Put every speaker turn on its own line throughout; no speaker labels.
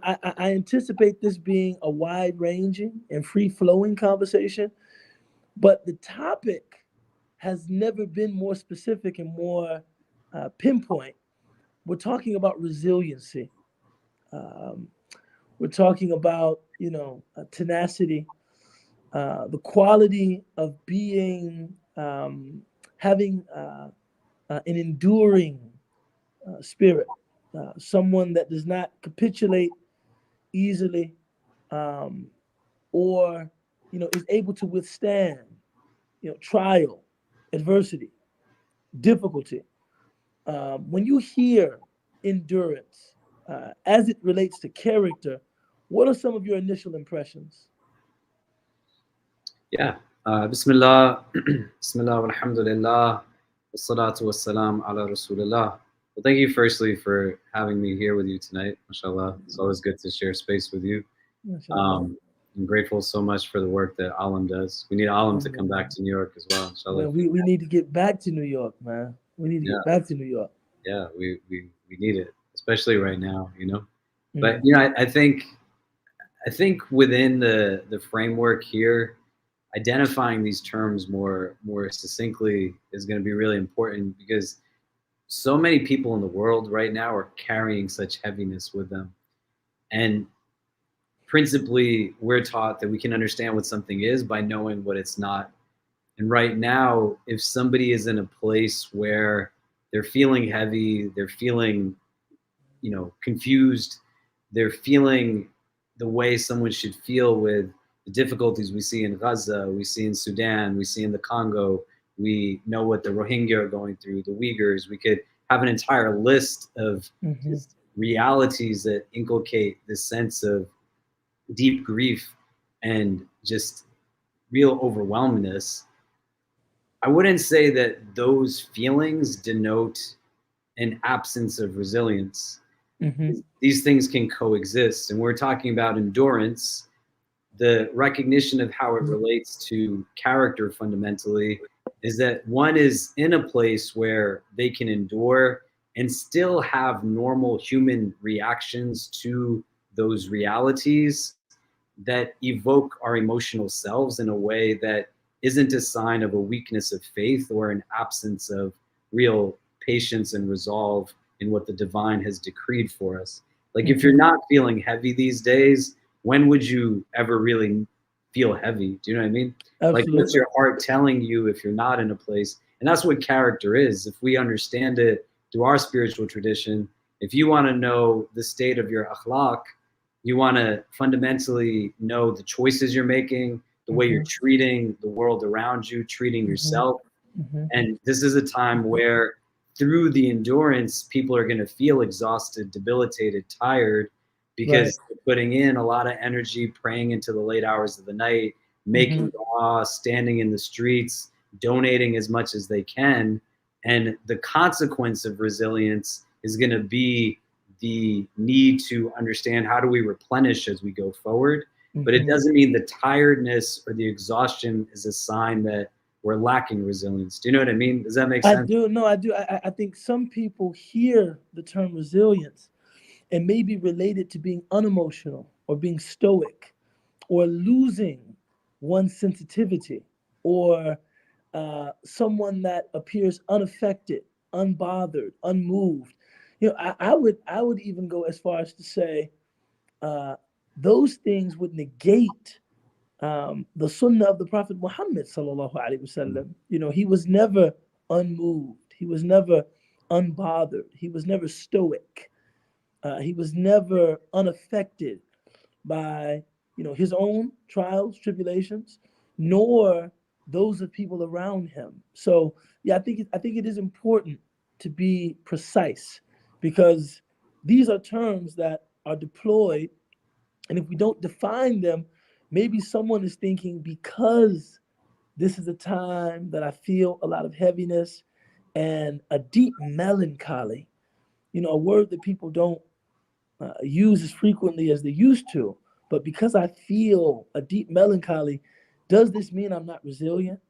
I anticipate this being a wide-ranging and free-flowing conversation, but the topic has never been more specific and more pinpoint. We're talking about resiliency. Um, we're talking about, tenacity, the quality of being, having an enduring spirit, someone that does not capitulate easily, um, or is able to withstand trial, adversity, difficulty. When you hear endurance as it relates to character, what are some of your initial impressions?
Yeah. Bismillah, Bismillah, alhamdulillah, wassalatu wassalam ala rasulillah. Well, thank you firstly for having me here with you tonight, mashallah. It's always good to share space with you.
MashaAllah.
I'm grateful so much for the work that Alim does. We need Alim to come back to New York as well, inshallah.
Man, we need to get back to New York, man. We need to
Yeah,
get back to New York.
yeah, we need it, especially right now. But
Mm.
I think within the framework here, identifying these terms more succinctly is going to be really important because so many people in the world right now are carrying such heaviness with them. And principally, we're taught that we can understand what something is by knowing what it's not. And right now, if somebody is in a place where they're feeling heavy, they're feeling, confused, they're feeling the way someone should feel with the difficulties we see in Gaza, we see in Sudan, we see in the Congo, we know what the Rohingya are going through, the Uyghurs. We could have an entire list of
Hmm.
just realities that inculcate this sense of deep grief and just real overwhelmingness. I wouldn't say that those feelings denote an absence of resilience.
Hmm.
These things can coexist. And we're talking about endurance, the recognition of how it relates to character fundamentally is that one is in a place where they can endure and still have normal human reactions to those realities that evoke our emotional selves in a way that isn't a sign of a weakness of faith or an absence of real patience and resolve in what the divine has decreed for us. Like if you're
Hmm.
not feeling heavy these days, when would you ever really feel heavy? Do you know what I mean? Like what's
Absolutely.
your heart telling you if you're not in a place? And that's what character is. If we understand it through our spiritual tradition, if you want to know the state of your akhlaq, you want to fundamentally know the choices you're making, the way you're
Hmm.
treating the world around you, treating
Hmm.
yourself.
Hmm.
And this is a time where, through the endurance, people are going to feel exhausted, debilitated, tired
Right.
because they're putting in a lot of energy, praying into the late hours of the night,
Hmm.
making dua, standing in the streets, donating as much as they can. And the consequence of resilience is going to be the need to understand how do we replenish as we go forward. But it
Hmm.
doesn't mean the tiredness or the exhaustion is a sign that we're lacking resilience. Do you know what I mean? Does that make
I
sense?
do. No, I do. I think some people hear the term resilience and may be related to being unemotional or being stoic or losing one's sensitivity or someone that appears unaffected, unbothered, unmoved. I would even go as far as to say uh, those things would negate the sunnah of the Prophet Muhammad sallallahu alaihi wasallam. He was never unmoved. He was never unbothered. He was never stoic. He was never unaffected by his own trials, tribulations, nor those of people around him. So yeah, I think it is important to be precise because these are terms that are deployed, and if we don't define them, maybe someone is thinking because this is a time that I feel a lot of heaviness and a deep melancholy. A word that people don't use as frequently as they used to. But because I feel a deep melancholy, does this mean I'm not resilient?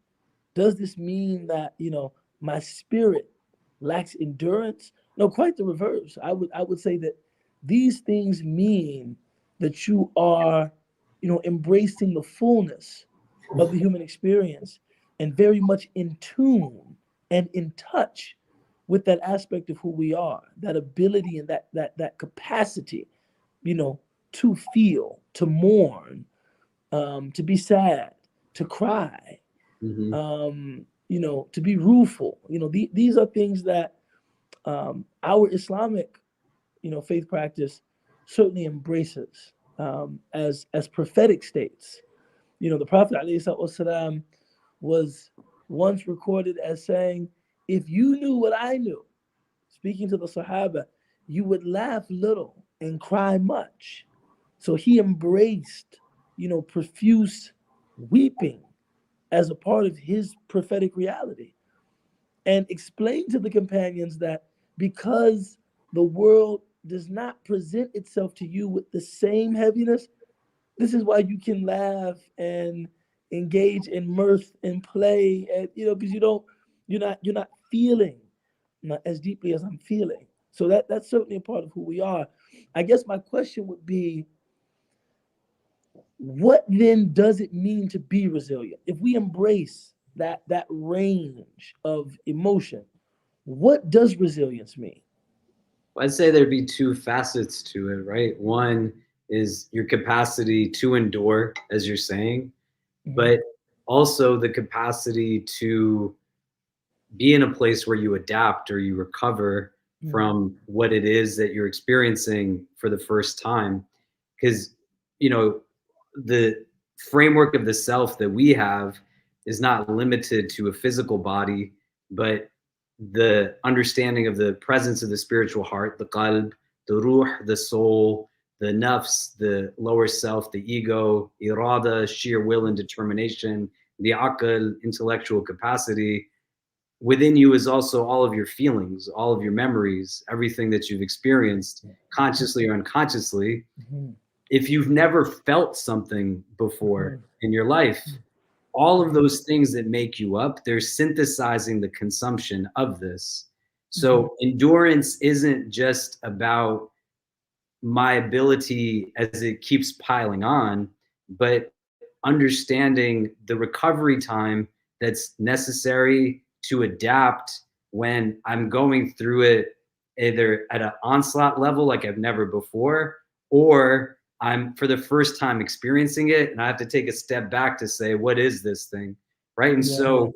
Does this mean that my spirit lacks endurance? No, quite the reverse. I would say that these things mean that you are, embracing the fullness of the human experience and very much in tune and in touch with that aspect of who we are, that ability and that capacity, to feel, to mourn, to be sad, to cry,
Mm-hmm.
to be rueful. These are things that our Islamic, faith practice certainly embraces as prophetic states. The Prophet ﷺ was once recorded as saying, "If you knew what I knew," speaking to the Sahaba, "you would laugh little and cry much." So he embraced, profuse weeping as a part of his prophetic reality, and explained to the companions that because the world does not present itself to you with the same heaviness, this is why you can laugh and engage in mirth and play, and because you're not feeling, not as deeply as I'm feeling. So that's certainly a part of who we are. I guess my question would be, what then does it mean to be resilient? If we embrace that range of emotion, what does resilience mean?
I'd say there'd be two facets to it, right? One is your capacity to endure, as you're saying,
Mm-hmm.
but also the capacity to be in a place where you adapt or you recover
Mm-hmm.
from what it is that you're experiencing for the first time. Because, you know, the framework of the self that we have is not limited to a physical body, but the understanding of the presence of the spiritual heart, the qalb, the ruh, the soul, the nafs, the lower self, the ego, irada, sheer will and determination, the aql, intellectual capacity. Within you is also all of your feelings, all of your memories, everything that you've experienced consciously or unconsciously.
Mm-hmm.
If you've never felt something before
Mm-hmm.
in your life, all of those things that make you up, they're synthesizing the consumption of this.
Mm-hmm.
So endurance isn't just about my ability as it keeps piling on, but understanding the recovery time that's necessary to adapt when I'm going through it either at an onslaught level like I've never before, or I'm for the first time experiencing it and I have to take a step back to say, what is this thing? Right. And
Yeah.
so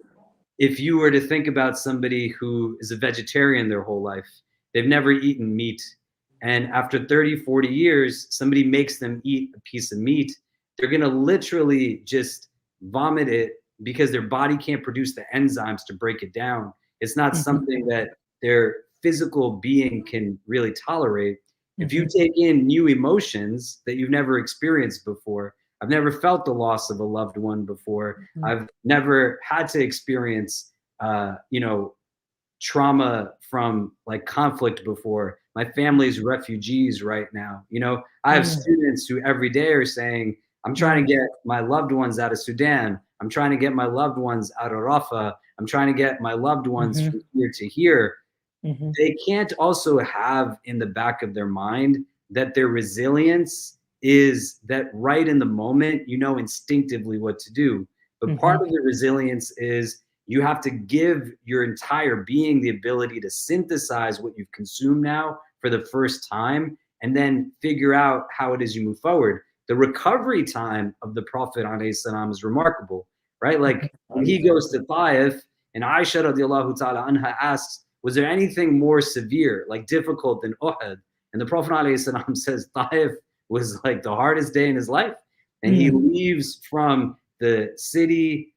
if you were to think about somebody who is a vegetarian their whole life, they've never eaten meat. And after 30, 40 years, somebody makes them eat a piece of meat, they're going to literally just vomit it because their body can't produce the enzymes to break it down. It's not
Mm-hmm.
something that their physical being can really tolerate. If you
Mm-hmm.
take in new emotions that you've never experienced before, I've never felt the loss of a loved one before. I've never had to experience, trauma from like conflict before. My family's refugees right now. I have
Mm-hmm.
students who every day are saying, I'm trying to get my loved ones out of Sudan. I'm trying to get my loved ones out of Rafah. I'm trying to get my loved ones
Mm-hmm.
from here to here.
Mm-hmm.
They can't also have in the back of their mind that their resilience is that right in the moment, you know instinctively what to do. But part
Mm-hmm.
of the resilience is you have to give your entire being the ability to synthesize what you've consumed now for the first time and then figure out how it is you move forward. The recovery time of the Prophet ﷺ is remarkable, right? Like when he goes to Taif and Aisha radiallahu ta'ala anha asks, was there anything more severe, like difficult than Uhud? And the Prophet ﷺ says Taif was like the hardest day in his life. And he
Mm-hmm.
leaves from the city,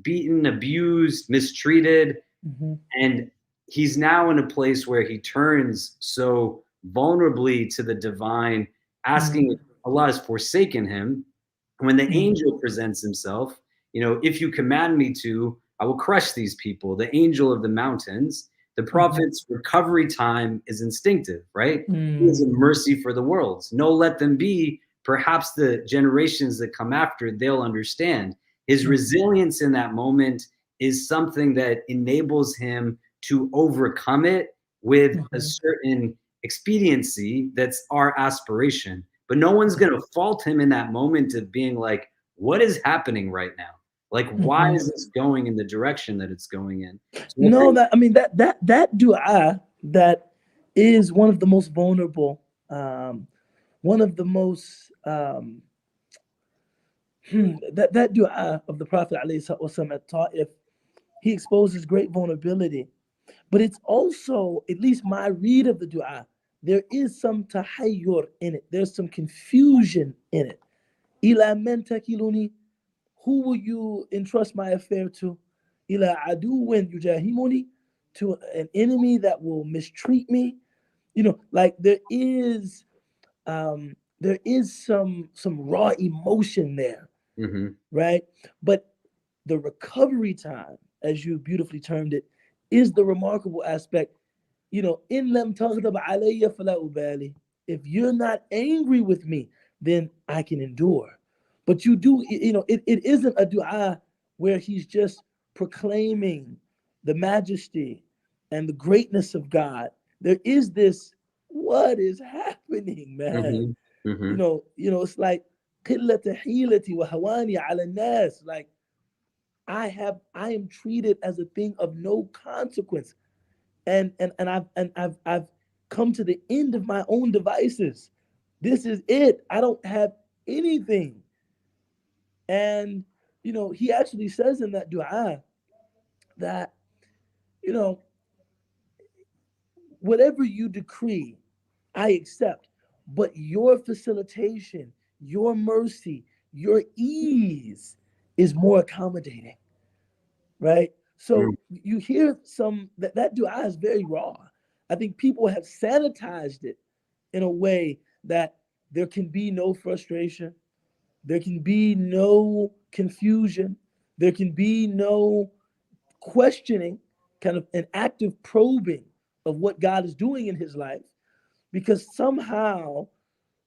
beaten, abused, mistreated.
Mm-hmm.
And he's now in a place where he turns so vulnerably to the divine, asking if Allah has forsaken him. When the
Mm-hmm.
angel presents himself, if you command me to, I will crush these people, the angel of the mountains. The prophet's recovery time is instinctive, right? He is
Mm-hmm.
a mercy for the world. No, let them be. Perhaps the generations that come after, they'll understand. His resilience in that moment is something that enables him to overcome it with a
Mm-hmm.
certain expediency that's our aspiration. But no one's going to fault him in that moment of being like, what is happening right now? Like, why is this going in the direction that it's going in? So
No, that dua, that is one of the most vulnerable, one of the most that dua of the Prophet ﷺ at Ta'if, he exposes great vulnerability. But it's also, at least my read of the dua, there is some tahayyur in it. There's some confusion in it. Ila man takiluni, who will you entrust my affair to? Ila aduwin yujahimuni, to an enemy that will mistreat me. Like there is some raw emotion there, right? But the recovery time, as you beautifully termed it, is the remarkable aspect. In lam taghdab alayya fala ubali. If you're not angry with me, then I can endure. But you do, it isn't a dua where he's just proclaiming the majesty and the greatness of God. There is this, what is happening, man? It's like qillat hilati wa hawani ala nas. Like I am treated as a thing of no consequence. And I've come to the end of my own devices. This is it. I don't have anything. And he actually says in that dua that whatever you decree, I accept. But your facilitation, your mercy, your ease is more accommodating, right? So you hear that dua is very raw. I think people have sanitized it in a way that there can be no frustration, there can be no confusion, there can be no questioning, kind of an active probing of what God is doing in his life, because somehow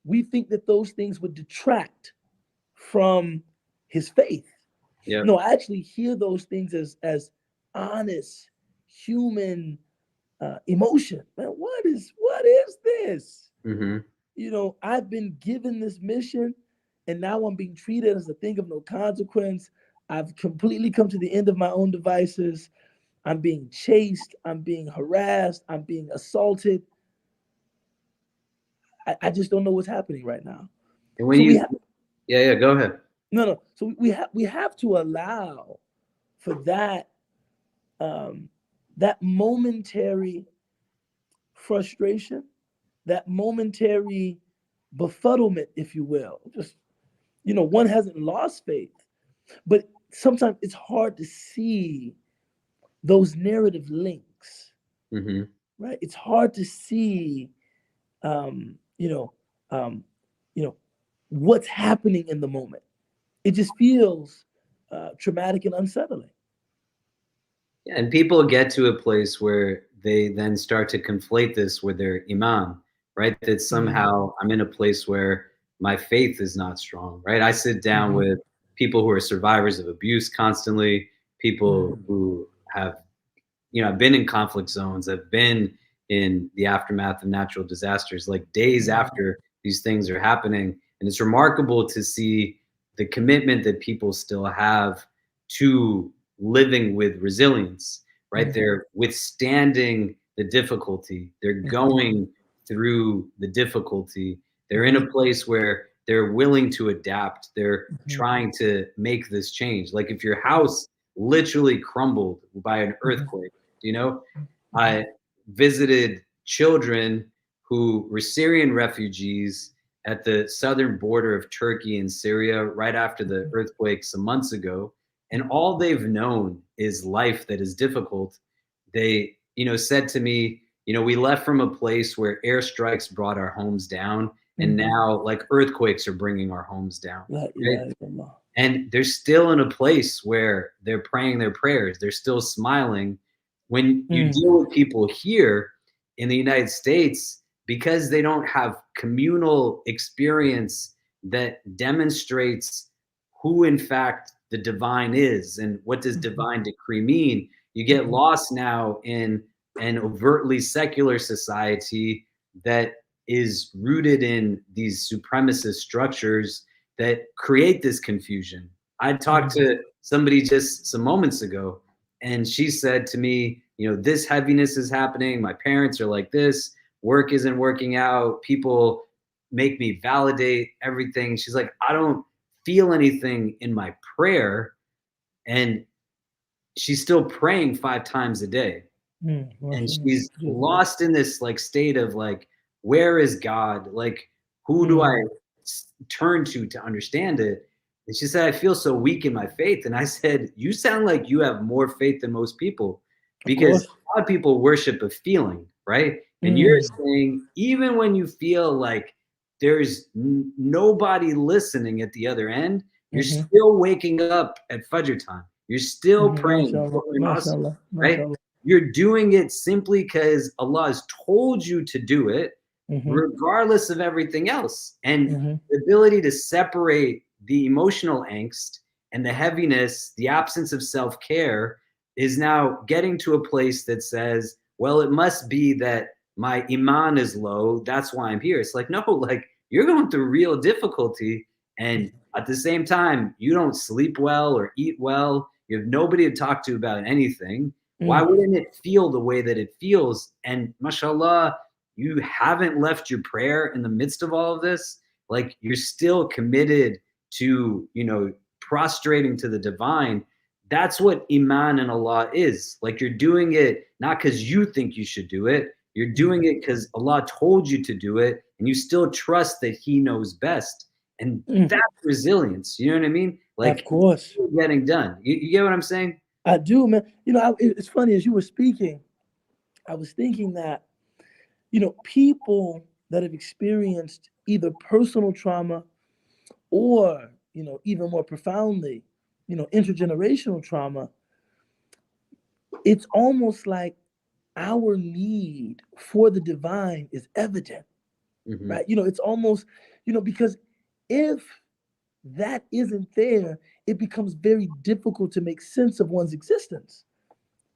we think that those things would detract from his faith.
Yeah.
No, I actually hear those things as honest human emotion. Man, what is this? I've been given this mission, and now I'm being treated as a thing of no consequence. I've completely come to the end of my own devices. I'm being chased. I'm being harassed. I'm being assaulted. I just don't know what's happening right now.
And when go ahead.
No. So we have to allow for that that momentary frustration, that momentary befuddlement, if you will. Just one hasn't lost faith, but sometimes it's hard to see those narrative links, right? It's hard to see, what's happening in the moment. It just feels traumatic and unsettling.
Yeah, and people get to a place where they then start to conflate this with their imam, right? That somehow I'm in a place where my faith is not strong, right? I sit down with people who are survivors of abuse constantly, people who have, been in conflict zones, have been in the aftermath of natural disasters, like days after these things are happening. And it's remarkable to see the commitment that people still have to living with resilience, right? They're withstanding the difficulty. They're going through the difficulty. They're in a place where they're willing to adapt. They're trying to make this change. Like if your house literally crumbled by an earthquake, I visited children who were Syrian refugees at the southern border of Turkey and Syria right after the earthquake some months ago. And all they've known is life that is difficult. They, said to me, we left from a place where airstrikes brought our homes down, and now like earthquakes are bringing our homes down. Right? And they're still in a place where they're praying their prayers. They're still smiling. When you deal with people here in the United States, because they don't have communal experience that demonstrates who in fact the divine is and what does divine decree mean, you get lost now in an overtly secular society that is rooted in these supremacist structures that create this confusion. I talked to somebody just some moments ago, and she said to me, you know, this heaviness is happening. My parents are like this. Work isn't working out. People make me validate everything. She's like, I don't feel anything in my prayer. And she's still praying 5 times a day. And she's lost in this like state of like, where is God? Like, who do I turn to understand it? And she said, I feel so weak in my faith. And I said, you sound like you have more faith than most people, because a lot of people worship a feeling, right? And you're saying, even when you feel like there's nobody listening at the other end, you're still waking up at Fajr time. You're still praying, right? You're doing it simply because Allah has told you to do it, regardless of everything else. And the ability to separate the emotional angst and the heaviness, the absence of self-care, is now getting to a place that says, well, it must be that my iman is low. That's why I'm here. It's like, no, like you're going through real difficulty. And at the same time, you don't sleep well or eat well. You have nobody to talk to about anything. Why wouldn't it feel the way that it feels? And mashallah, you haven't left your prayer in the midst of all of this. Like you're still committed to, you know, prostrating to the divine. That's what iman in Allah is. Like you're doing it not because you think you should do it. You're doing it because Allah told you to do it, and you still trust that He knows best. And that's resilience. You know what I mean? Like,
of course,
getting done. You get what I'm saying?
I do, man. You know, it's funny, as you were speaking, I was thinking that, you know, people that have experienced either personal trauma or, you know, even more profoundly, you know, intergenerational trauma, it's almost like our need for the divine is evident, right? You know, it's almost, you know, because if that isn't there, it becomes very difficult to make sense of one's existence.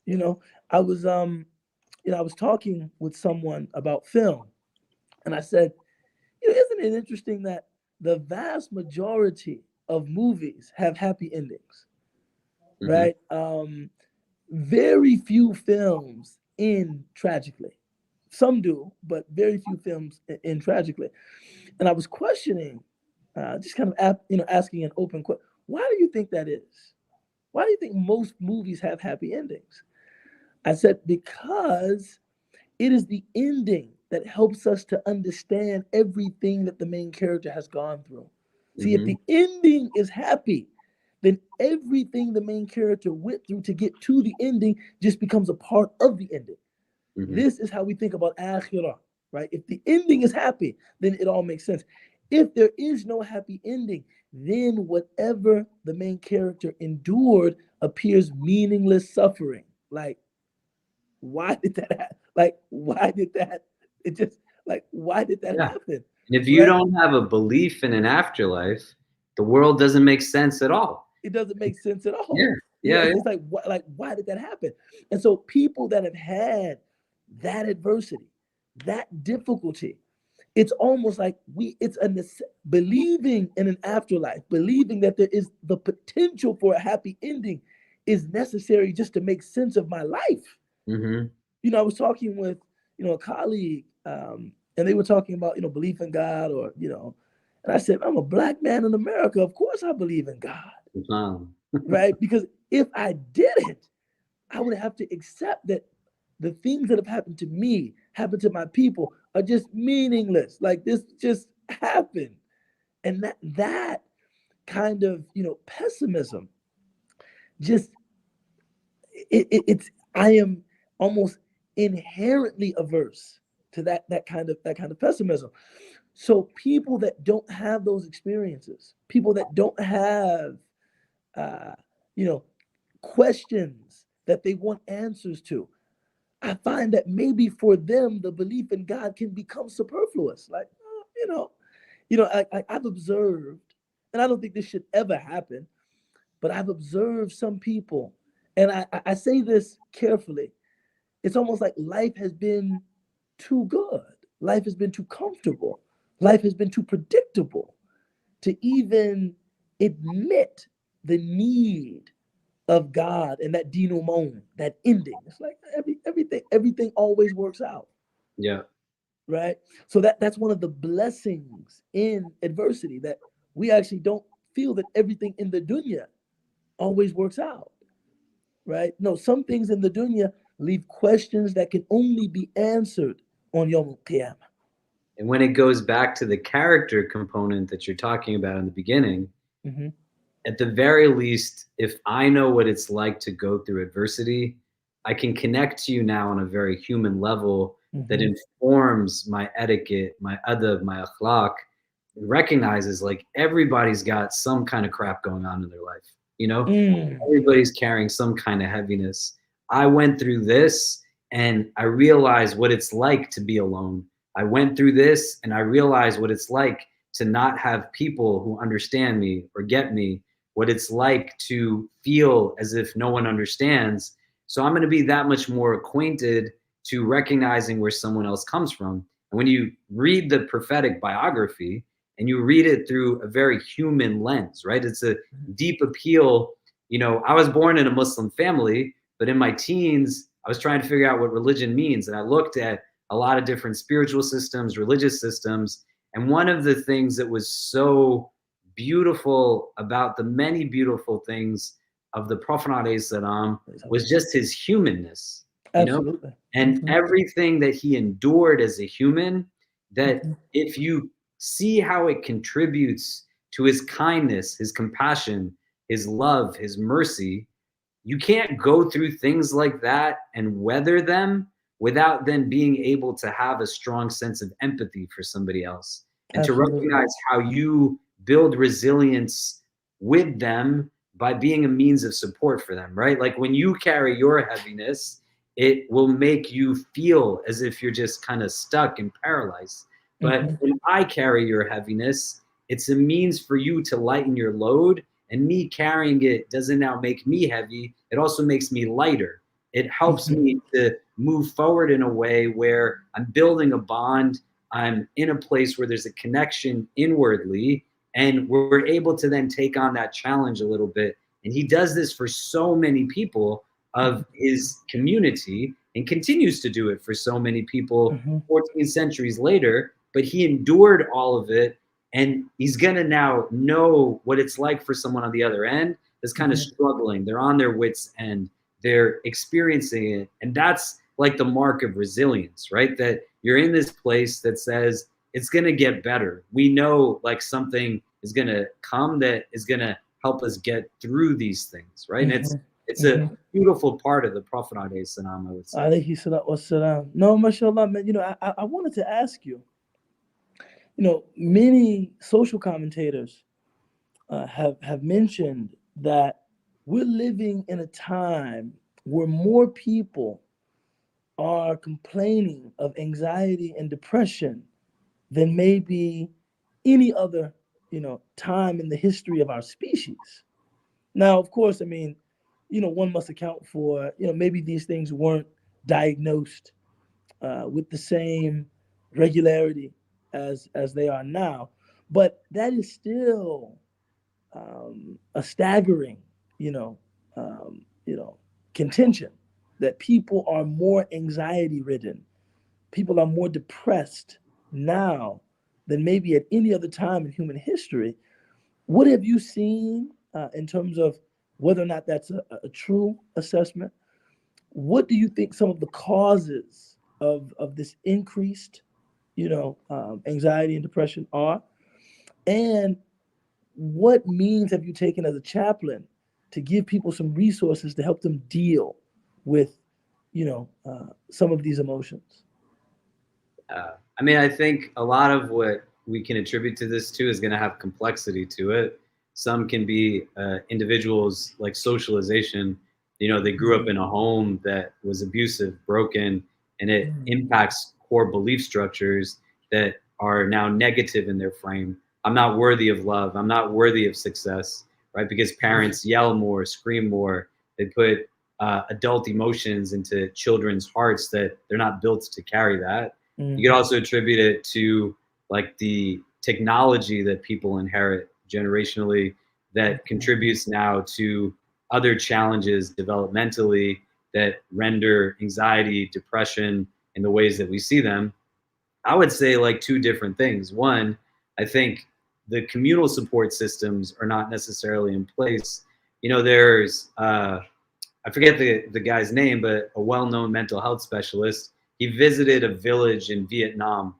You know, I was talking with someone about film, and I said, you know, isn't it interesting that the vast majority of movies have happy endings, right? Very few films end tragically. Some do, but very few films end tragically. And I was questioning, just kind of asking an open question: why do you think that is? Why do you think most movies have happy endings? I said, because it is the ending that helps us to understand everything that the main character has gone through. See, if the ending is happy, then everything the main character went through to get to the ending just becomes a part of the ending. This is how we think about akhirah, right? If the ending is happy, then it all makes sense. If there is no happy ending, then whatever the main character endured appears meaningless suffering. Like, why did that happen? Like, why did that? It just like, why did that happen?
And if you don't have a belief in an afterlife, the world doesn't make sense at all.
It doesn't make sense at all.
Yeah.
It's like, why did that happen? And so people that have had that adversity, that difficulty, it's almost like it's believing in an afterlife, believing that there is the potential for a happy ending is necessary just to make sense of my life. You know, I was talking with, you know, a colleague, and they were talking about, you know, belief in God, or, you know, and I said, I'm a Black man in America. Of course I believe in God, right? Because if I didn't, I would have to accept that the things that have happened to me, happened to my people, are just meaningless. Like, this just happened. And that kind of, you know, pessimism, just, I am almost inherently averse to that kind of pessimism. So people that don't have those experiences, people that don't have, you know, questions that they want answers to, I find that maybe for them the belief in God can become superfluous. Like, I've observed, and I don't think this should ever happen, but I've observed some people, and I say this carefully. It's almost like life has been too good. life has been too comfortable. Life has been too predictable to even admit the need of God and that denouement, that ending. It's like everything always works out,
Yeah.
right? So that's one of the blessings in adversity, that we actually don't feel that everything in the dunya always works out, right? No, some things in the dunya leave questions that can only be answered on Yom Qiyamah.
And when it goes back to the character component that you're talking about in the beginning,
Mm-hmm.
at the very least, if I know what it's like to go through adversity, I can connect to you now on a very human level that
Mm-hmm.
informs my etiquette, my adab, my akhlaq, and recognizes like everybody's got some kind of crap going on in their life. You know,
Mm.
everybody's carrying some kind of heaviness. I went through this and I realized what it's like to be alone. I went through this and I realized what it's like to not have people who understand me or get me, what it's like to feel as if no one understands. So I'm going to be that much more acquainted to recognizing where someone else comes from. And when you read the prophetic biography and you read it through a very human lens, right? It's a deep appeal. You know, I was born in a Muslim family, but in my teens, I was trying to figure out what religion means. And I looked at a lot of different spiritual systems, religious systems. And one of the things that was so beautiful about the many beautiful things of the Prophet ﷺ was just his humanness, you know,
Absolutely.
and
Mm-hmm.
everything that he endured as a human, that
Mm-hmm.
if you see how it contributes to his kindness, his compassion, his love, his mercy, you can't go through things like that and weather them without then being able to have a strong sense of empathy for somebody else and to
Absolutely.
recognize how you build resilience with them by being a means of support for them, right? Like when you carry your heaviness, it will make you feel as if you're just kind of stuck and paralyzed. But
Mm-hmm.
when I carry your heaviness, it's a means for you to lighten your load, and me carrying it doesn't now make me heavy. It also makes me lighter. It helps
Mm-hmm.
me to move forward in a way where I'm building a bond. I'm in a place where there's a connection inwardly, and we're able to then take on that challenge a little bit. And he does this for so many people of his community and continues to do it for so many people
Mm-hmm.
14 centuries later. But he endured all of it, and he's going to now know what it's like for someone on the other end that's kind of
Mm-hmm.
struggling. They're on their wits' end. They're experiencing it. And that's like the mark of resilience, right? That you're in this place that says it's going to get better. We know like something is going to come that is going to help us get through these things, right? And
Mm-hmm.
it's a
Mm-hmm.
beautiful part of the Prophet alayhi salam, I would say.
Alayhi salatu wassalam. No, mashallah, man. I wanted to ask you. Many social commentators have mentioned that we're living in a time where more people are complaining of anxiety and depression than maybe any other time in the history of our species. Now, of course, I mean, one must account for maybe these things weren't diagnosed with the same regularity as they are now, but that is still a staggering, you know, um, you know, contention that people are more anxiety ridden, people are more depressed now than maybe at any other time in human history. What have you seen in terms of whether or not that's a true assessment? What do you think some of the causes of this increased, anxiety and depression are? And what means have you taken as a chaplain to give people some resources to help them deal with, some of these emotions?
I mean, I think a lot of what we can attribute to this too is going to have complexity to it. Some can be individuals like socialization. You know, they grew up in a home that was abusive, broken, and it impacts core belief structures that are now negative in their frame. I'm not worthy of love. I'm not worthy of success, right? Because parents yell more, scream more. They put adult emotions into children's hearts that they're not built to carry that. You could also attribute it to like the technology that people inherit generationally that contributes now to other challenges developmentally that render anxiety, depression in the ways that we see them. I would say like two different things. One, I think the communal support systems are not necessarily in place. You know, there's I forget the guy's name, but a well-known mental health specialist. He visited a village in Vietnam,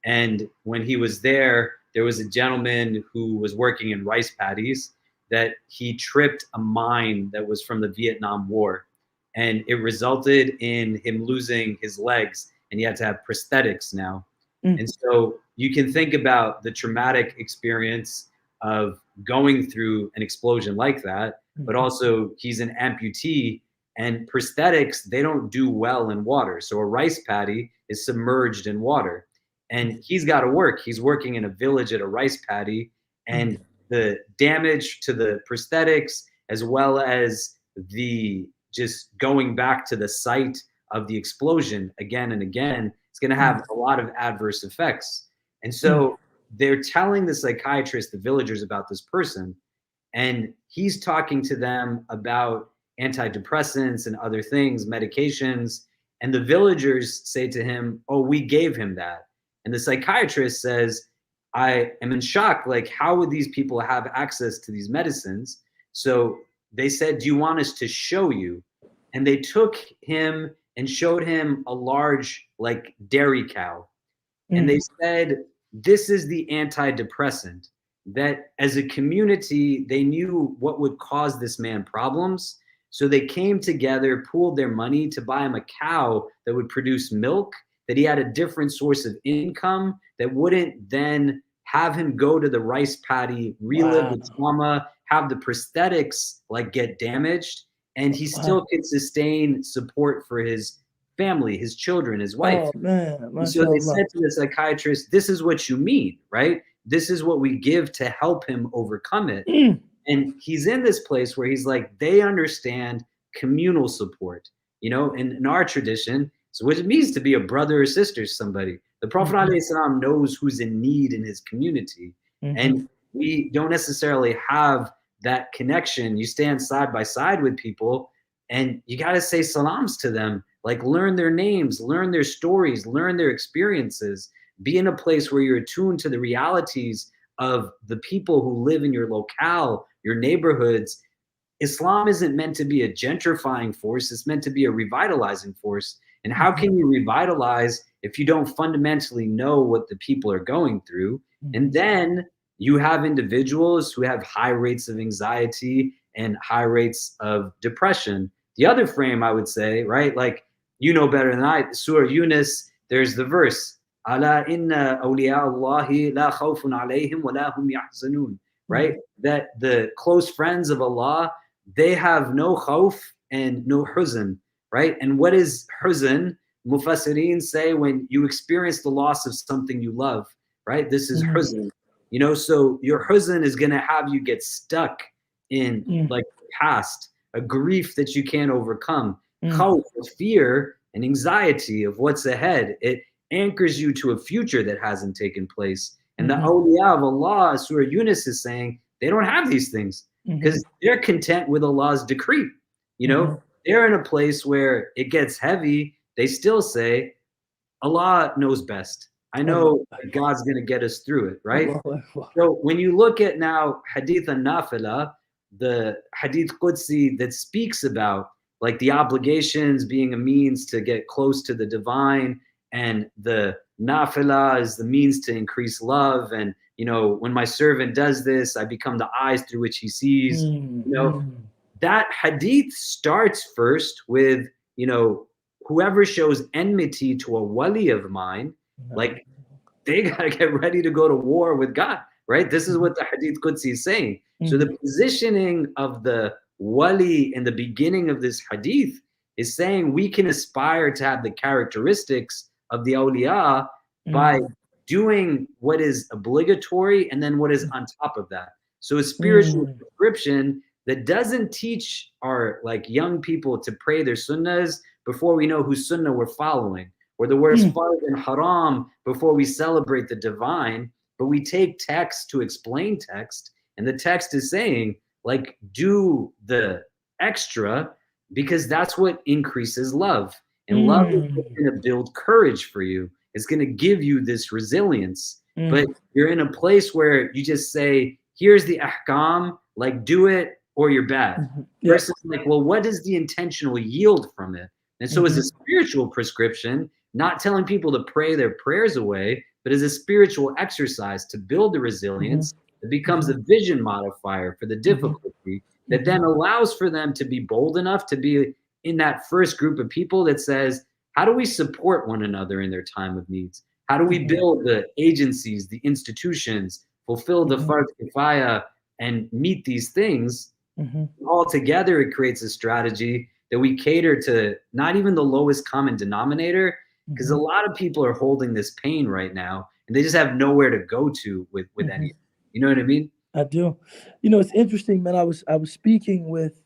and when he was there, there was a gentleman who was working in rice paddies that he tripped a mine that was from the Vietnam War, and it resulted in him losing his legs, and he had to have prosthetics now. And so you can think about the traumatic experience of going through an explosion like that, but also he's an amputee, and prosthetics, they don't do well in water. So a rice paddy is submerged in water, and he's got to work. He's working in a village at a rice paddy, and the damage to the prosthetics, as well as the just going back to the site of the explosion again and again, it's going to have a lot of adverse effects. And so they're telling the psychiatrist, the villagers, about this person, and he's talking to them about antidepressants and other things, medications. And the villagers say to him, "Oh, we gave him that." And the psychiatrist says, "I am in shock. Like, how would these people have access to these medicines?" So they said, "Do you want us to show you?" And they took him and showed him a large, like, dairy cow. And they said, "This is the antidepressant." That as a community, they knew what would cause this man problems. So they came together, pooled their money to buy him a cow that would produce milk, that he had a different source of income, that wouldn't then have him go to the rice paddy, relive the trauma, have the prosthetics like get damaged, and he still could sustain support for his family, his children, his wife.
Oh man,
and so they said to the psychiatrist, "This is what you mean, right? This is what we give to help him overcome it." And he's in this place where he's like, they understand communal support, you know, in our tradition. So what it means to be a brother or sister to somebody. The Prophet ﷺ knows who's in need in his community. And we don't necessarily have that connection. You stand side by side with people and you got to say salams to them, like learn their names, learn their stories, learn their experiences, be in a place where you're attuned to the realities of the people who live in your locale, your neighborhoods. Islam isn't meant to be a gentrifying force. It's meant to be a revitalizing force. And how can you revitalize if you don't fundamentally know what the people are going through? And then you have individuals who have high rates of anxiety and high rates of depression. The other frame, I would say, right? Like, you know better than I, Surah Yunus, there's the verse, Ala inna awliya Allahi la khawfun alayhim wa la hum yahzanun, right? That the close friends of Allah, they have no khawf and no huzn, right? And what is huzn? Mufassirin say when you experience the loss of something you love, right? This is huzn, you know, so your huzn is going to have you get stuck in like the past, a grief that you can't overcome. Khawf, fear and anxiety of what's ahead. It anchors you to a future that hasn't taken place. And the awliya of Allah, Surah Yunus is saying, they don't have these things because they're content with Allah's decree. You know, they're in a place where it gets heavy. They still say, Allah knows best. I know God's going to get us through it, right? So when you look at now Hadith al-Nafila, the Hadith Qudsi that speaks about like the obligations being a means to get close to the divine, and the nafila is the means to increase love. And, you know, when my servant does this, I become the eyes through which he sees. You know, that hadith starts first with, you know, whoever shows enmity to a wali of mine, like they got to get ready to go to war with God, right? This is what the Hadith Qudsi is saying. So the positioning of the wali in the beginning of this hadith is saying we can aspire to have the characteristics of the awliya by doing what is obligatory and then what is on top of that. So a spiritual prescription that doesn't teach our like young people to pray their sunnahs before we know whose sunnah we're following. or the words fard and haram before we celebrate the divine, but we take text to explain text, and the text is saying, like, do the extra because that's what increases love. And love is going to build courage for you. It's going to give you this resilience. But you're in a place where you just say, here's the ahkam, like, do it or you're bad. Versus like, well, what is the intentional yield from it? And so as a spiritual prescription, not telling people to pray their prayers away, but as a spiritual exercise to build the resilience, it becomes a vision modifier for the difficulty that then allows for them to be bold enough to be in that first group of people that says, how do we support one another in their time of needs? How do we build the agencies, the institutions, fulfill the fard kifaya, and meet these things? All together, it creates a strategy that we cater to not even the lowest common denominator, because a lot of people are holding this pain right now, and they just have nowhere to go to with any. You know what I mean?
I do. You know, it's interesting, man. I was speaking with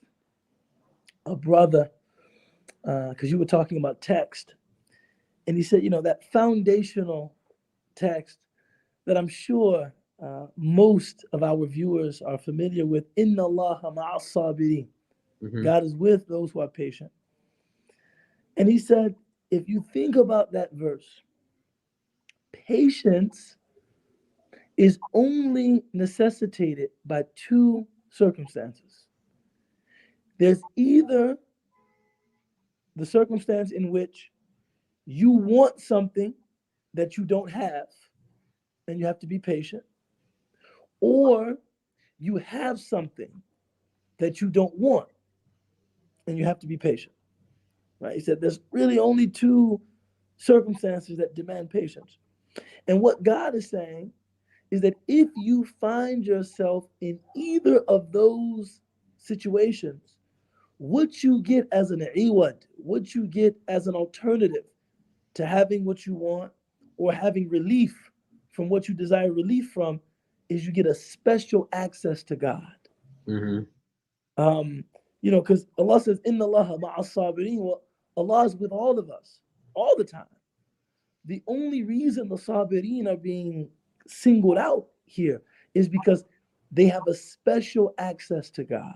a brother because you were talking about text, and he said, you know, that foundational text that I'm sure most of our viewers are familiar with. Inna Allaha ma'as sabirin. God is with those who are patient. And he said, if you think about that verse, patience is only necessitated by two circumstances. There's either the circumstance in which you want something that you don't have, and you have to be patient, or you have something that you don't want, and you have to be patient. Right? He said there's really only two circumstances that demand patience. And what God is saying is that if you find yourself in either of those situations, what you get as an iwad, what you get as an alternative to having what you want or having relief from what you desire relief from, is you get a special access to God. You know, because Allah says, Inna Allaha ma'as sabirin. Well, Allah is with all of us all the time. The only reason the sabirin are being singled out here is because they have a special access to God.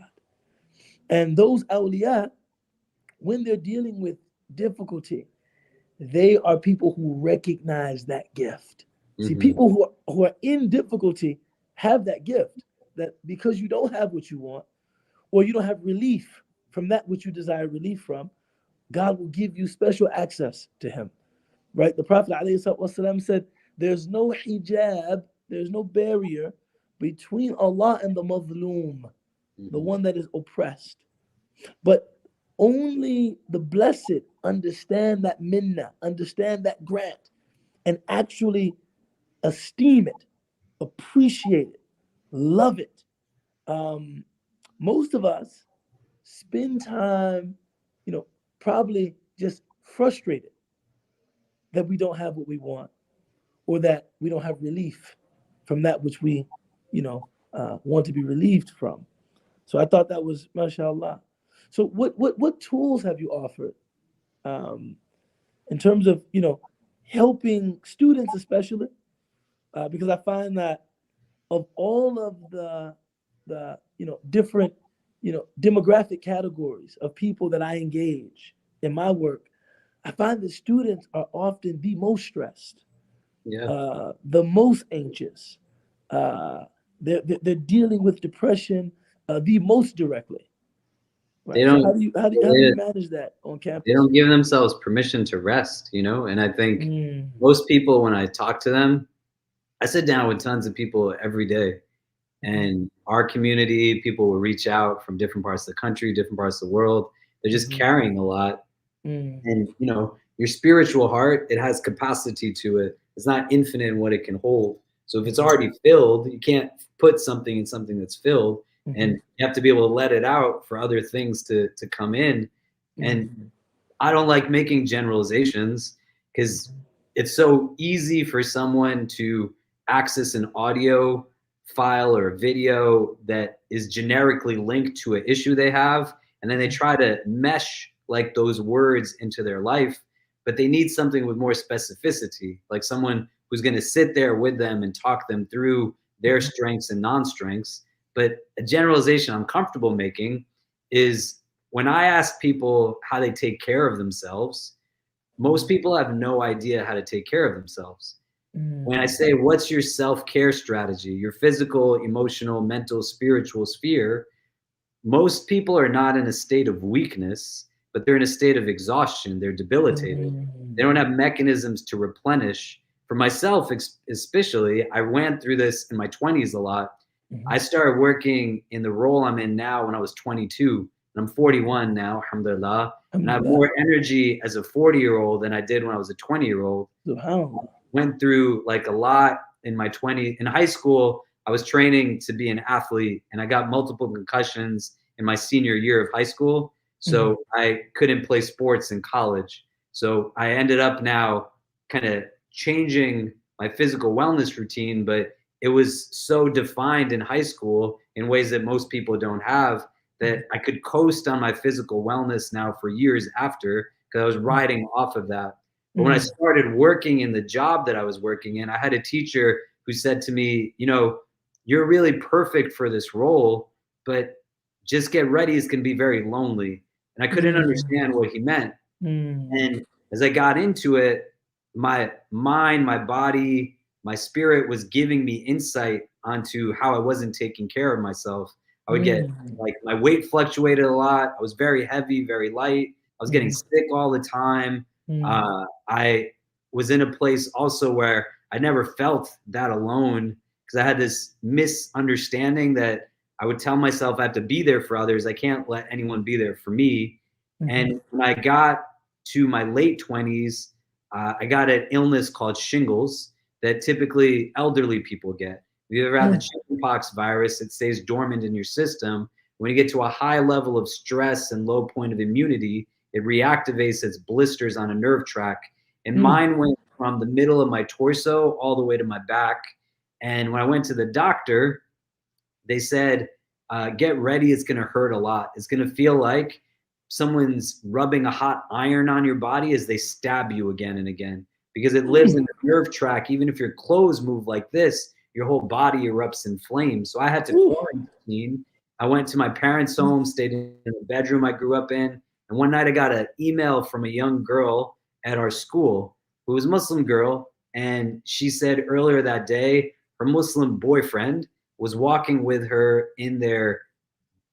And those awliya, when they're dealing with difficulty, they are people who recognize that gift. See, people who are in difficulty have that gift, that because you don't have what you want, or you don't have relief from that which you desire relief from, God will give you special access to him. Right? The Prophet ﷺ said, there's no hijab, there's no barrier between Allah and the mazloom, the one that is oppressed. But only the blessed understand that minnah, understand that grant, and actually esteem it, appreciate it, love it. Most of us spend time, you know, probably just frustrated that we don't have what we want, or that we don't have relief from that which we, you know, want to be relieved from. So I thought that was mashallah. So what tools have you offered in terms of, you know, helping students especially? Because I find that of all of the you know, different, you know, demographic categories of people that I engage in my work, I find that students are often the most stressed, the most anxious. They're dealing with depression the most directly. Right?
They don't.
So how do you manage that on campus?
They don't give themselves permission to rest, you know. And I think most people, when I talk to them, I sit down with tons of people every day, and our community, people will reach out from different parts of the country, different parts of the world. They're just carrying a lot. And, you know, your spiritual heart, it has capacity to it. It's not infinite in what it can hold. So if it's already filled, you can't put something in something that's filled. And you have to be able to let it out for other things to come in. And I don't like making generalizations, because it's so easy for someone to access an audio file or a video that is generically linked to an issue they have, and then they try to mesh like those words into their life. but they need something with more specificity, like someone who's going to sit there with them and talk them through their strengths and non-strengths. But a generalization I'm comfortable making is when I ask people how they take care of themselves, most people have no idea how to take care of themselves. When I say, what's your self-care strategy, your physical, emotional, mental, spiritual sphere, most people are not in a state of weakness, but they're in a state of exhaustion. They're debilitated. They don't have mechanisms to replenish. For myself, especially, I went through this in my 20s a lot. I started working in the role I'm in now when I was 22, and I'm 41 now, alhamdulillah. And I have more energy as a 40-year-old than I did when I was a 20-year-old. Went through like a lot in my 20s. In high school, I was training to be an athlete, and I got multiple concussions in my senior year of high school. So I couldn't play sports in college. So I ended up now kind of changing my physical wellness routine, but it was so defined in high school in ways that most people don't have, that I could coast on my physical wellness now for years after, because I was riding off of that. But when I started working in the job that I was working in, I had a teacher who said to me, you know, you're really perfect for this role, but just get ready, it's going to be very lonely. And I couldn't understand what he meant. And as I got into it, my mind, my body, my spirit was giving me insight onto how I wasn't taking care of myself. I would get like my weight fluctuated a lot. I was very heavy, very light. I was getting sick all the time. I was in a place also where I never felt that alone, because I had this misunderstanding that I would tell myself I have to be there for others. I can't let anyone be there for me. And when I got to my late 20s, I got an illness called shingles that typically elderly people get. If you ever had the chickenpox virus, it stays dormant in your system. When you get to a high level of stress and low point of immunity, it reactivates its blisters on a nerve track. And mine went from the middle of my torso all the way to my back. And when I went to the doctor, they said, get ready, it's going to hurt a lot. It's going to feel like someone's rubbing a hot iron on your body as they stab you again and again, because it lives in the nerve track. Even if your clothes move like this, your whole body erupts in flames. So I had to quarantine. I went to my parents' home, stayed in the bedroom I grew up in. And one night I got an email from a young girl at our school who was a Muslim girl. And she said earlier that day, her Muslim boyfriend was walking with her in their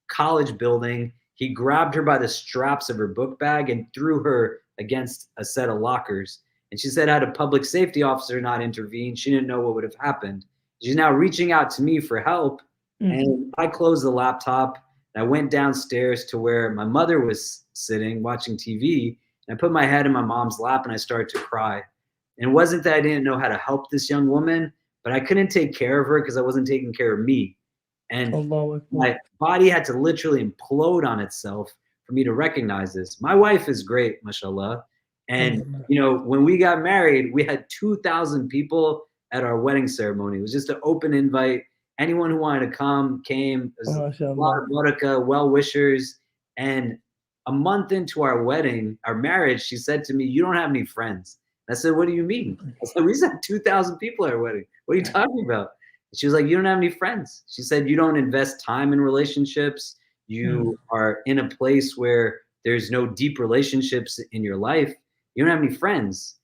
college building. He grabbed her by the straps of her book bag and threw her against a set of lockers. And she said, had a public safety officer not intervened, she didn't know what would have happened. She's now reaching out to me for help. And I closed the laptop and I went downstairs to where my mother was sitting watching TV. And I put my head in my mom's lap and I started to cry. And it wasn't that I didn't know how to help this young woman, but I couldn't take care of her because I wasn't taking care of me. And my body had to literally implode on itself for me to recognize this. My wife is great, mashallah. And, you know, when we got married, we had 2,000 people at our wedding ceremony. It was just an open invite. Anyone who wanted to come came. There was a lot of barakah, well-wishers. And a month into our wedding, our marriage, she said to me, you don't have any friends. I said, what do you mean? I said, we had 2,000 people at our wedding. What are you talking about? She was like, you don't have any friends. She said, you don't invest time in relationships. You are in a place where there's no deep relationships in your life. You don't have any friends.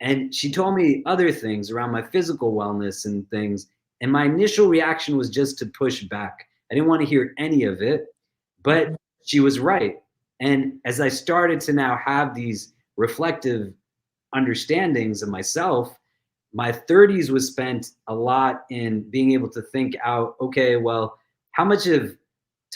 And she told me other things around my physical wellness and things. And my initial reaction was just to push back. I didn't want to hear any of it, but she was right. And as I started to now have these reflective understandings of myself, my 30s was spent a lot in being able to think out, okay, well, how much of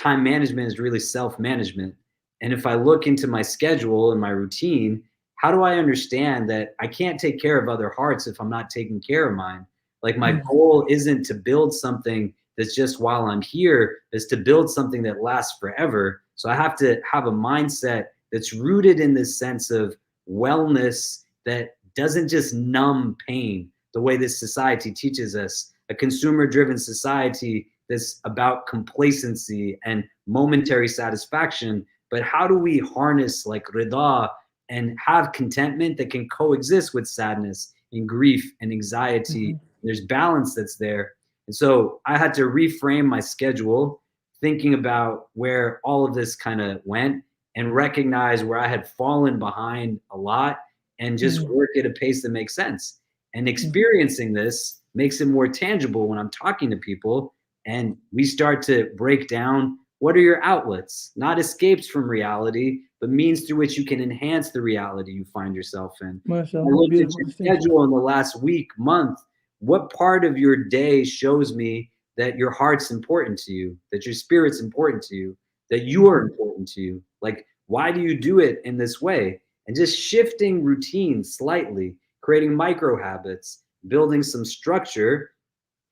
time management is really self-management? And if I look into my schedule and my routine, how do I understand that I can't take care of other hearts if I'm not taking care of mine? Like my goal isn't to build something that's just while I'm here, is to build something that lasts forever. So I have to have a mindset that's rooted in this sense of wellness that doesn't just numb pain the way this society teaches us, a consumer-driven society that's about complacency and momentary satisfaction. But how do we harness like rida and have contentment that can coexist with sadness and grief and anxiety. There's balance that's there. And so I had to reframe my schedule, thinking about where all of this kind of went and recognize where I had fallen behind a lot and just work at a pace that makes sense. And experiencing this makes it more tangible when I'm talking to people, and we start to break down what are your outlets, not escapes from reality, but means through which you can enhance the reality you find yourself in. I looked at your schedule in the last week, month. What part of your day shows me that your heart's important to you, that your spirit's important to you, that you are important to you? Like, why do you do it in this way? And just shifting routine slightly, creating micro habits, building some structure,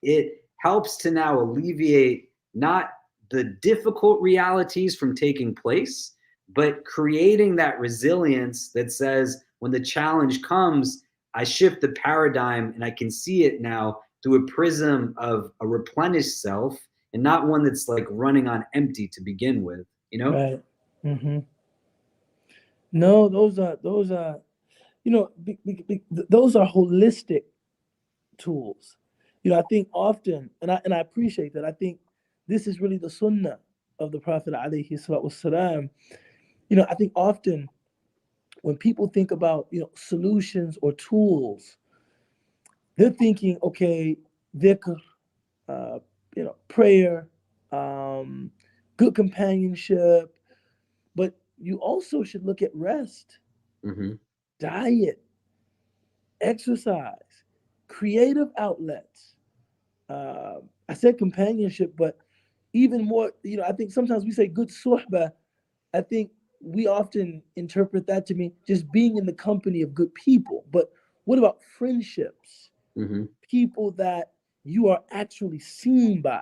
it helps to now alleviate not the difficult realities from taking place, but creating that resilience that says when the challenge comes, I shift the paradigm and I can see it now through a prism of a replenished self and not one that's like running on empty to begin with, you know?
Right. No, those are those are holistic tools. I think often, and I appreciate that. I think this is really the sunnah of the Prophet alayhi salatu wasalam. I think often when people think about solutions or tools, they're thinking, okay, dhikr, prayer, good companionship, but you also should look at rest, diet, exercise, creative outlets. I said companionship, but even more, I think sometimes we say good suhbah. I think we often interpret that to mean just being in the company of good people. But what about friendships? People that you are actually seen by,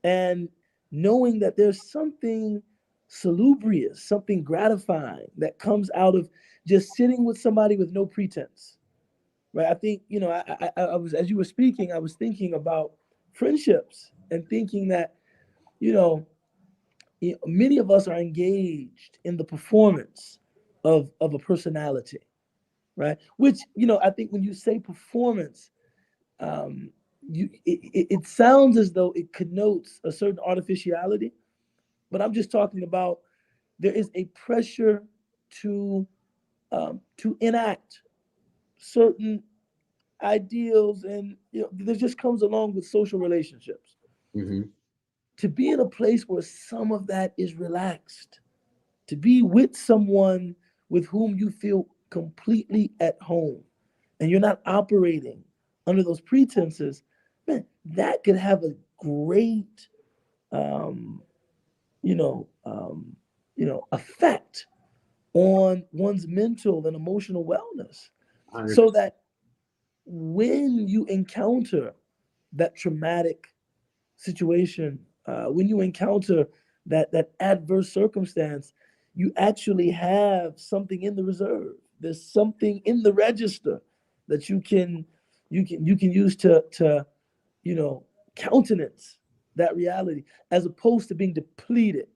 and knowing that there's something salubrious, something gratifying that comes out of just sitting with somebody with no pretense, right? I think, I was, as you were speaking, I was thinking about friendships and thinking that, many of us are engaged in the performance of a personality, right? Which, I think when you say performance, it sounds as though it connotes a certain artificiality, but I'm just talking about there is a pressure to enact certain ideals, and there just comes along with social relationships. To be in a place where some of that is relaxed, to be with someone with whom you feel completely at home, and you're not operating under those pretenses, man, that could have a great, effect on one's mental and emotional wellness.
100%.
So that when you encounter that traumatic situation, when you encounter that adverse circumstance, you actually have something in the reserve. There's something in the register that you can use to countenance that reality, as opposed to being depleted,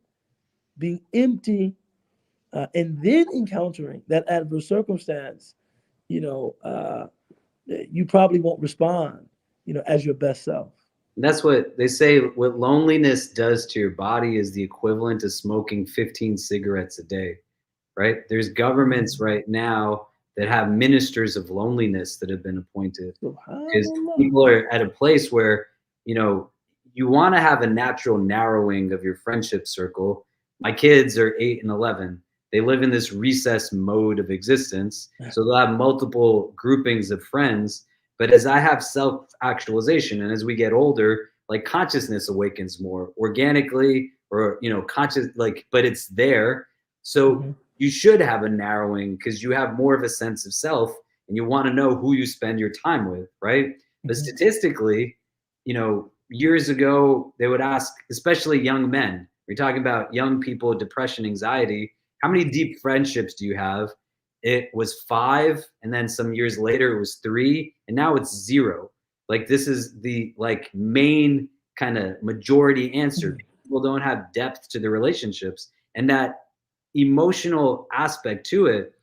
being empty, and then encountering that adverse circumstance. You probably won't respond, as your best self.
That's what they say. What loneliness does to your body is the equivalent of smoking 15 cigarettes a day, right? There's governments right now that have ministers of loneliness that have been appointed because people are at a place where, you want to have a natural narrowing of your friendship circle. My kids are 8 and 11. They live in this recess mode of existence. So they'll have multiple groupings of friends. But as I have self-actualization and as we get older, like consciousness awakens more organically or, conscious, but it's there. So you should have a narrowing because you have more of a sense of self and you want to know who you spend your time with, right? But statistically, years ago, they would ask, especially young men, we're talking about young people, depression, anxiety, how many deep friendships do you have? It was 5, and then some years later it was 3, and now it's 0. Like this is the main kind of majority answer. People don't have depth to their relationships, and that emotional aspect to it.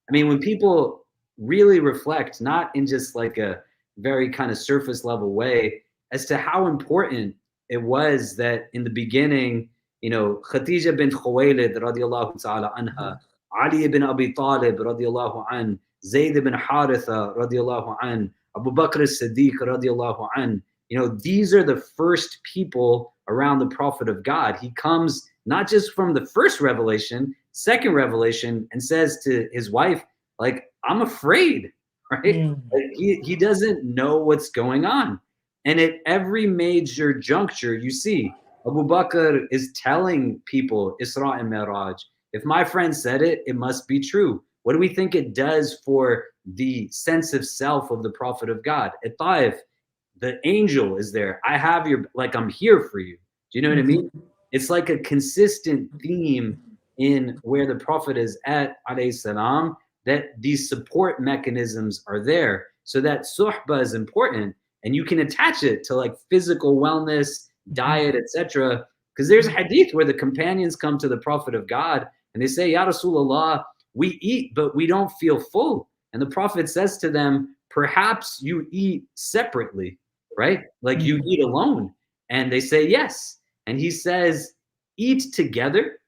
I mean, when people really reflect, not in just like a very kind of surface level way, as to how important it was that in the beginning, you know, Khadija bint Khuwaylid radiallahu ta'ala anha, Ali ibn Abi Talib radiallahu an, Zayd ibn Haritha radiallahu an, Abu Bakr as-Siddiq radiallahu an. You know, these are the first people around the Prophet of God. He comes not just from the first revelation, second revelation, and says to his wife, like, I'm afraid, right? Like he doesn't know what's going on. And at every major juncture, you see, Abu Bakr is telling people, Isra and Miraj, if my friend said it, it must be true. What do we think it does for the sense of self of the Prophet of God? At Taif, the angel is there. I have your, like, I'm here for you. Do you know what I mean? It's like a consistent theme in where the Prophet is at, alayhi salam, that these support mechanisms are there. So that suhbah is important, and you can attach it to like physical wellness, diet, etc. Because there's a hadith where the companions come to the Prophet of God and they say, Ya Rasulullah, we eat, but we don't feel full. And the Prophet says to them, perhaps you eat separately, right? Like you eat alone. And they say, yes. And he says, eat together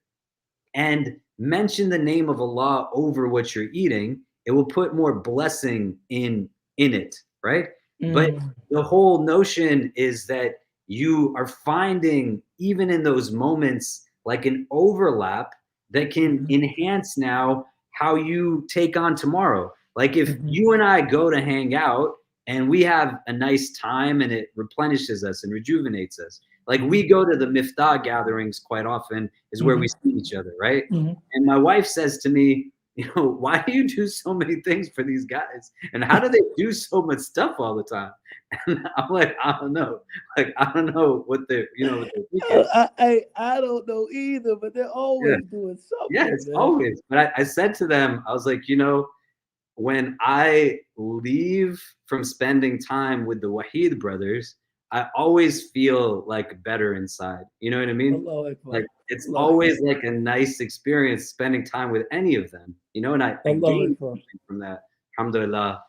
and mention the name of Allah over what you're eating. It will put more blessing in it, right? But the whole notion is that you are finding, even in those moments, like an overlap that can enhance now how you take on tomorrow. Like if you and I go to hang out and we have a nice time and it replenishes us and rejuvenates us. Like we go to the miftah gatherings quite often is where we see each other, right? And my wife says to me, you know, why do you do so many things for these guys? And how do they do so much stuff all the time? And I'm like, I don't know. Like, I don't know what they're, you know, what they're thinking.
I don't know either, but they're always doing something.
Yeah, it's always. But I said to them, I was like, you know, when I leave from spending time with the Wahid brothers, I always feel like better inside. You know what I mean? Like it's always like a nice experience spending time with any of them. You know, and I gain something from that. Alhamdulillah.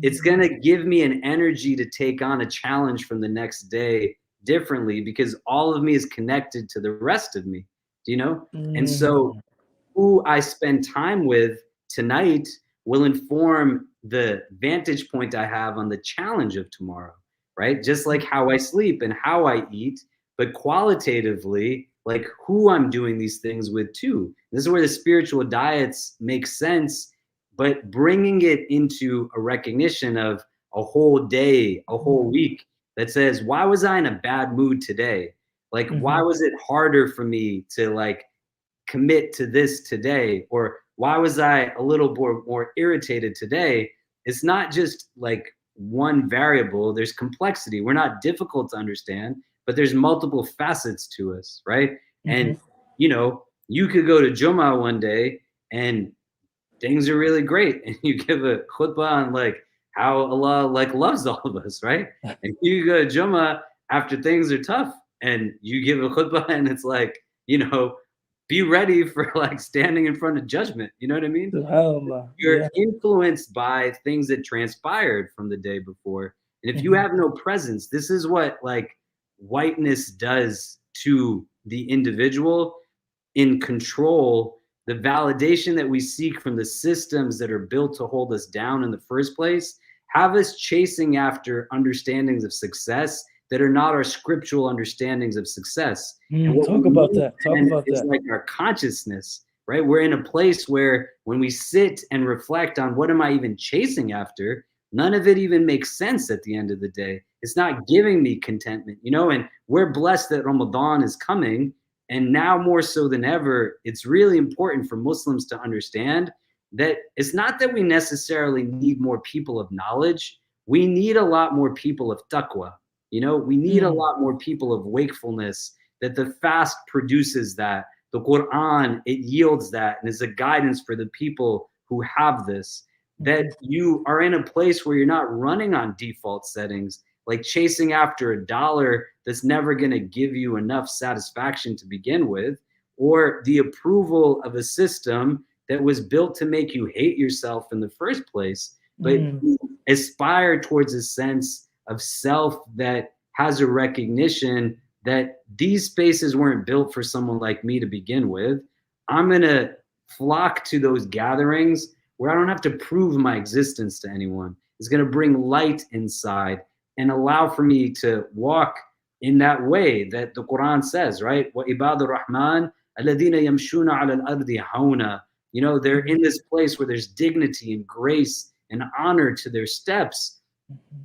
It's gonna give me an energy to take on a challenge from the next day differently because all of me is connected to the rest of me. Do you know? And so who I spend time with tonight will inform the vantage point I have on the challenge of tomorrow, right? Just like how I sleep and how I eat, but qualitatively, like who I'm doing these things with too. This is where the spiritual diets make sense, but bringing it into a recognition of a whole day, a whole week that says, why was I in a bad mood today? Like, why was it harder for me to like commit to this today? Or why was I a little more irritated today? It's not just like one variable. There's complexity. We're not difficult to understand, but there's multiple facets to us, right? And, you know, you could go to Jummah one day and things are really great. And you give a khutbah on like how Allah like loves all of us, right? And you go to Jummah after things are tough and you give a khutbah and it's like, you know, be ready for like standing in front of judgment. You know what I mean? You're influenced by things that transpired from the day before. And if you have no presence, this is what like whiteness does to the individual in control. The validation that we seek from the systems that are built to hold us down in the first place have us chasing after understandings of success that are not our scriptural understandings of success. And
talk about that. Talk about that.
It's like our consciousness, right? We're in a place where when we sit and reflect on what am I even chasing after, none of it even makes sense at the end of the day. It's not giving me contentment, you know, and we're blessed that Ramadan is coming. And now more so than ever, it's really important for Muslims to understand that it's not that we necessarily need more people of knowledge. We need a lot more people of taqwa. You know, we need a lot more people of wakefulness, that the fast produces that. The Quran, it yields that and is a guidance for the people who have this, that you are in a place where you're not running on default settings, like chasing after a dollar that's never going to give you enough satisfaction to begin with, or the approval of a system that was built to make you hate yourself in the first place, but you aspire towards a sense of self that has a recognition that these spaces weren't built for someone like me to begin with. I'm going to flock to those gatherings where I don't have to prove my existence to anyone. It's going to bring light inside and allow for me to walk in that way that the Quran says, right? وَإِبَادُ الرَّحْمَنِ الَّذِينَ يَمْشُونَ عَلَى الْأَرْضِ هَوْنًا. You know, they're in this place where there's dignity and grace and honor to their steps.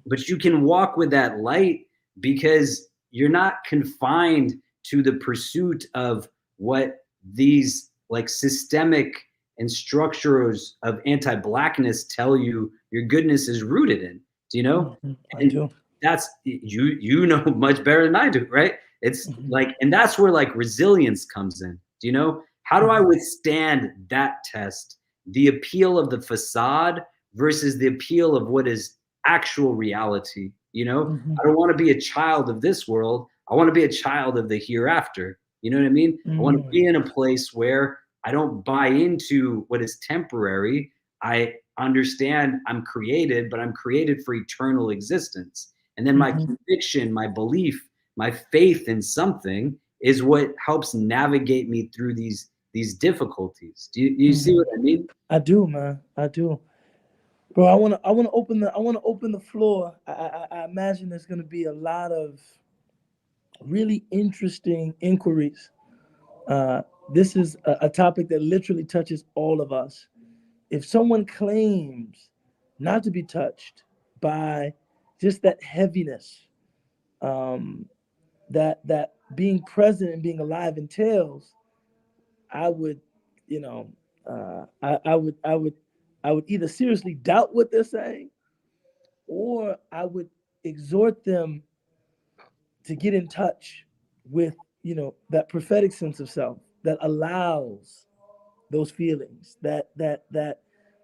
But you can walk with that light because you're not confined to the pursuit of what these like systemic and structures of anti-blackness tell you your goodness is rooted in. Do you know?
I do.
That's you know much better than I do, right? It's like, and that's where like resilience comes in. Do you know? How do I withstand that test? The appeal of the facade versus the appeal of what is actual reality. You know, I don't want to be a child of this world. I want to be a child of the hereafter. You know what I mean? I want to be in a place where I don't buy into what is temporary. I understand I'm created, but I'm created for eternal existence. And then my conviction, my belief, my faith in something is what helps navigate me through these difficulties. Do you see what I mean?
I do, man. I do. Bro, I want to open the floor. I imagine there's going to be a lot of really interesting inquiries. This is a topic that literally touches all of us. If someone claims not to be touched by just that heaviness, that being present and being alive entails, I would, you know, I would either seriously doubt what they're saying, or I would exhort them to get in touch with, you know, that prophetic sense of self that allows those feelings, that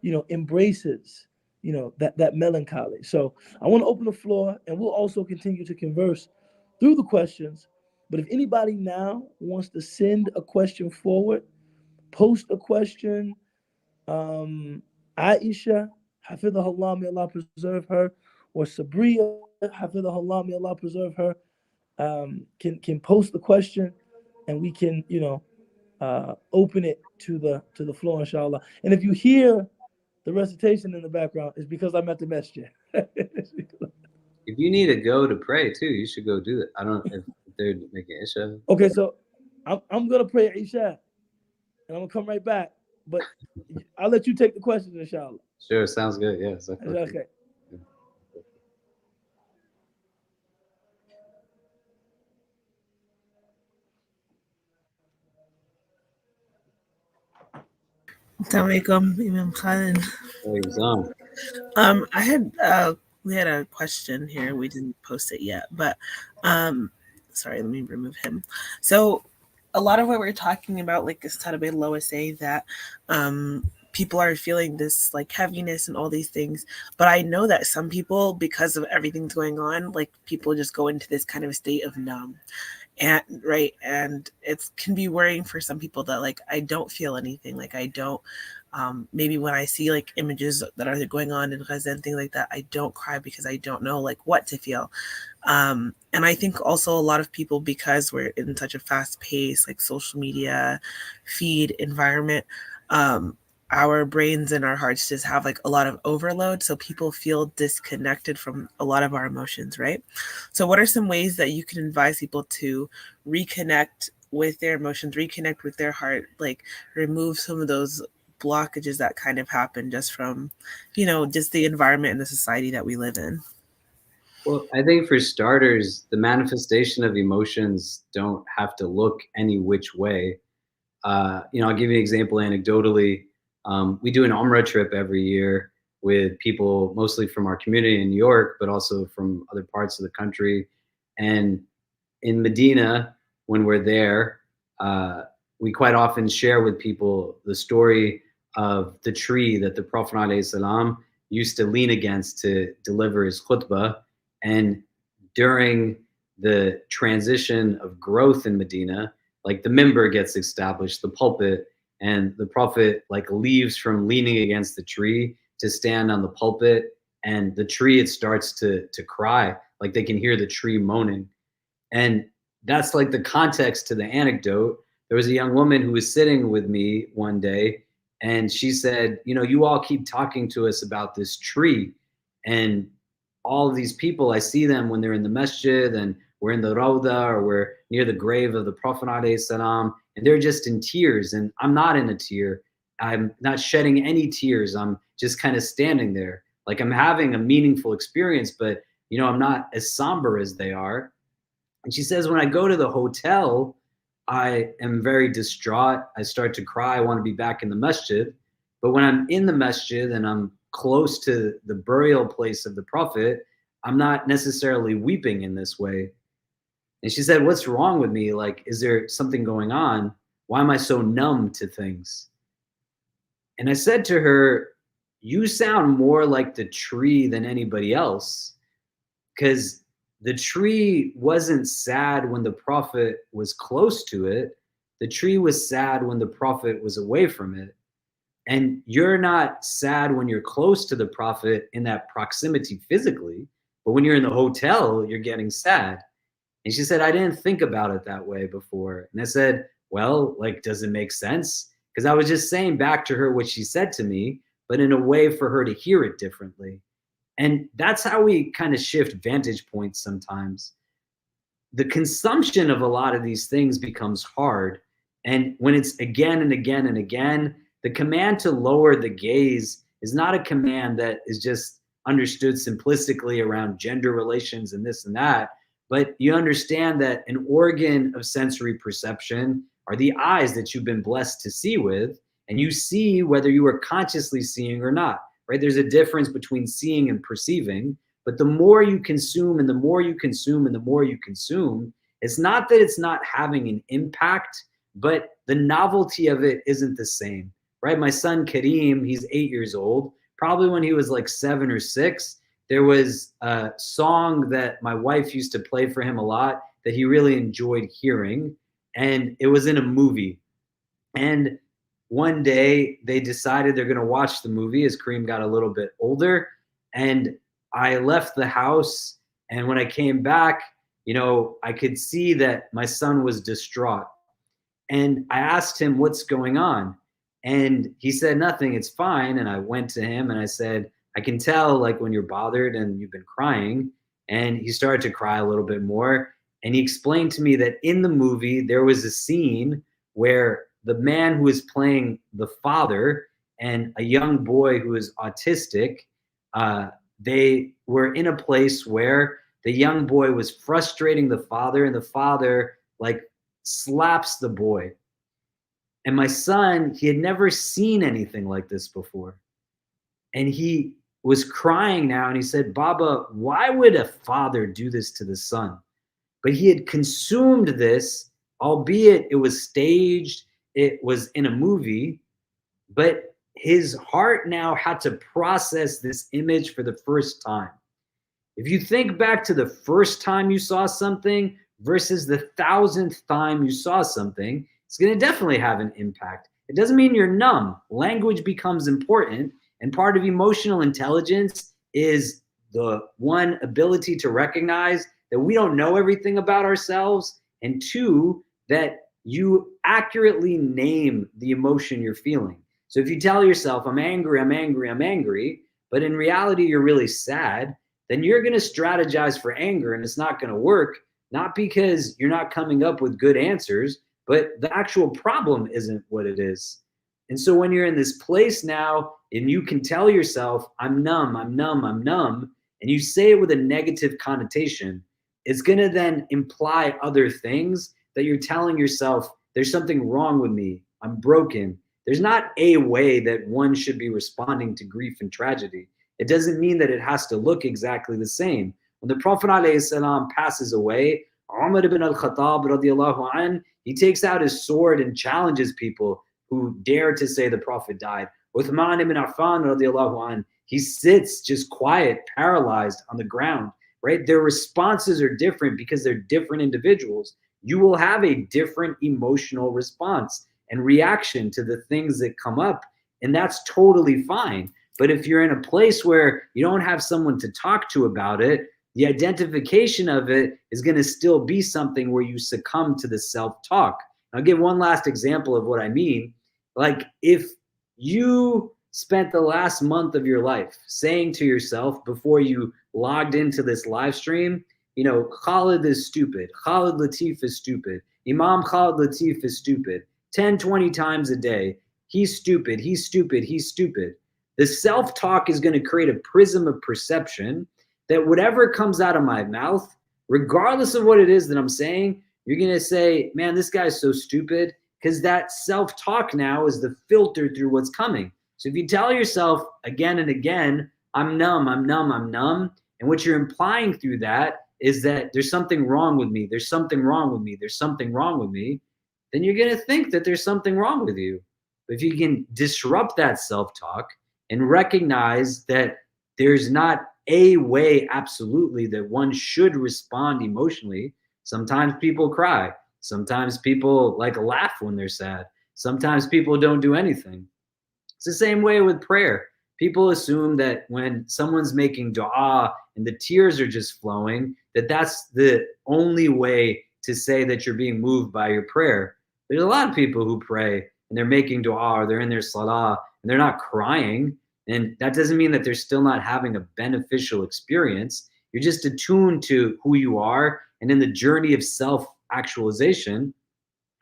you know, embraces, you know, that melancholy. So I want to open the floor, and we'll also continue to converse through the questions. But if anybody now wants to send a question forward, post a question. Aisha, Hafidhahullah, may Allah preserve her, or Sabria, Hafidhahullah, may Allah preserve her, can post the question, and we can, you know, open it to the floor, inshallah. And if you hear the recitation in the background, it's because I'm at the masjid.
If you need to go to pray too, you should go do it. I don't know if they're making Isha.
Okay, so I'm gonna pray Isha, and I'm gonna come right back. But I'll let you take the questions, inshallah.
Sure, sounds good. Yes.
Okay.
Assalamu alaikum, Imam Khalid. I had we had a question here. We didn't post it yet, but sorry, let me remove him. So a lot of what we're talking about, like Ustadh Ubaydullah was saying, that people are feeling this like heaviness and all these things. But I know that some people, because of everything's going on, like people just go into this kind of state of numb. And right, and it can be worrying for some people that like I don't feel anything, like I don't maybe when I see like images that are going on in Gaza and things like that, I don't cry because I don't know like what to feel. And I think also a lot of people, because we're in such a fast pace, like social media feed environment, our brains and our hearts just have like a lot of overload. So people feel disconnected from a lot of our emotions, right? So what are some ways that you can advise people to reconnect with their emotions, reconnect with their heart, like remove some of those blockages that kind of happen just from, you know, just the environment and the society that we live in?
Well, I think for starters, the manifestation of emotions don't have to look any which way. You know, I'll give you an example anecdotally. We do an Umrah trip every year with people mostly from our community in New York, but also from other parts of the country. And in Medina, when we're there, we quite often share with people the story of the tree that the Prophet ﷺ used to lean against to deliver his khutbah. And during the transition of growth in Medina, like the mimbar gets established, the pulpit, and the Prophet like leaves from leaning against the tree to stand on the pulpit, and the tree, it starts to cry, like they can hear the tree moaning. And that's like the context to the anecdote. There was a young woman who was sitting with me one day, and she said, you know, you all keep talking to us about this tree, and all of these people, I see them when they're in the masjid and we're in the Rawda or we're near the grave of the Prophet ﷺ, and they're just in tears, and I'm not in a tear. I'm not shedding any tears. I'm just kind of standing there. Like I'm having a meaningful experience, but you know, I'm not as somber as they are. And she says, when I go to the hotel, I am very distraught. I start to cry. I want to be back in the masjid. But when I'm in the masjid and I'm close to the burial place of the Prophet, I'm not necessarily weeping in this way. And she said, what's wrong with me? Like, is there something going on? Why am I so numb to things? And I said to her, you sound more like the tree than anybody else, because the tree wasn't sad when the Prophet was close to it. The tree was sad when the Prophet was away from it. And you're not sad when you're close to the Prophet in that proximity physically, but when you're in the hotel, you're getting sad. And she said, I didn't think about it that way before. And I said, well, like, does it make sense? Because I was just saying back to her what she said to me, but in a way for her to hear it differently. And that's how we kind of shift vantage points sometimes. The consumption of a lot of these things becomes hard. And when it's again and again and again, the command to lower the gaze is not a command that is just understood simplistically around gender relations and this and that, but you understand that an organ of sensory perception are the eyes that you've been blessed to see with, and you see whether you are consciously seeing or not, right? There's a difference between seeing and perceiving, but the more you consume and the more you consume and the more you consume, it's not that it's not having an impact, but the novelty of it isn't the same, right? My son Kareem, he's 8 years old. Probably when he was like 7 or 6, there was a song that my wife used to play for him a lot that he really enjoyed hearing, and it was in a movie. And one day they decided they're going to watch the movie as Kareem got a little bit older, and I left the house, and when I came back, you know, I could see that my son was distraught. And I asked him, what's going on? And he said, nothing, it's fine. And I went to him and I said, I can tell like when you're bothered and you've been crying. And he started to cry a little bit more. And he explained to me that in the movie, there was a scene where the man who was playing the father and a young boy who is autistic, they were in a place where the young boy was frustrating the father, and the father like slaps the boy. And my son, he had never seen anything like this before. And he was crying now, and he said, Baba, why would a father do this to the son? But he had consumed this, albeit it was staged, it was in a movie, but his heart now had to process this image for the first time. If you think back to the first time you saw something versus the 1,000th time you saw something, it's going to definitely have an impact. It doesn't mean you're numb. Language becomes important, and part of emotional intelligence is the one ability to recognize that we don't know everything about ourselves, and two, that you accurately name the emotion you're feeling. So if you tell yourself, I'm angry, I'm angry, I'm angry, but in reality you're really sad, then you're going to strategize for anger, and it's not going to work, not because you're not coming up with good answers, but the actual problem isn't what it is. And so when you're in this place now and you can tell yourself, I'm numb, I'm numb, I'm numb, and you say it with a negative connotation, it's going to then imply other things that you're telling yourself, there's something wrong with me, I'm broken. There's not a way that one should be responding to grief and tragedy. It doesn't mean that it has to look exactly the same. When the Prophet ﷺ passes away, Umar ibn al-Khattab radiallahu anh, he takes out his sword and challenges people who dare to say the Prophet died. Uthman ibn Affan radiallahu anh, he sits just quiet, paralyzed on the ground, right? Their responses are different because they're different individuals. You will have a different emotional response. and reaction to the things that come up. And that's totally fine. But if you're in a place where you don't have someone to talk to about it, the identification of it is going to still be something where you succumb to the self-talk. I'll give one last example of what I mean. Like if you spent the last month of your life saying to yourself before you logged into this live stream, you know, Khalid is stupid. Khalid Latif is stupid. Imam Khalid Latif is stupid. 10, 20 times a day. He's stupid. He's stupid. He's stupid. The self-talk is going to create a prism of perception that whatever comes out of my mouth, regardless of what it is that I'm saying, you're going to say, man, this guy's so stupid, because that self-talk now is the filter through what's coming. So if you tell yourself again and again, I'm numb, I'm numb, I'm numb, and what you're implying through that is that there's something wrong with me, there's something wrong with me, there's something wrong with me, then you're going to think that there's something wrong with you. But if you can disrupt that self-talk and recognize that there's not a way absolutely that one should respond emotionally. Sometimes people cry. Sometimes people like laugh when they're sad. Sometimes people don't do anything. It's the same way with prayer. People assume that when someone's making dua and the tears are just flowing, that that's the only way to say that you're being moved by your prayer. There's a lot of people who pray and they're making dua or they're in their salah and they're not crying. And that doesn't mean that they're still not having a beneficial experience. You're just attuned to who you are. And in the journey of self-actualization,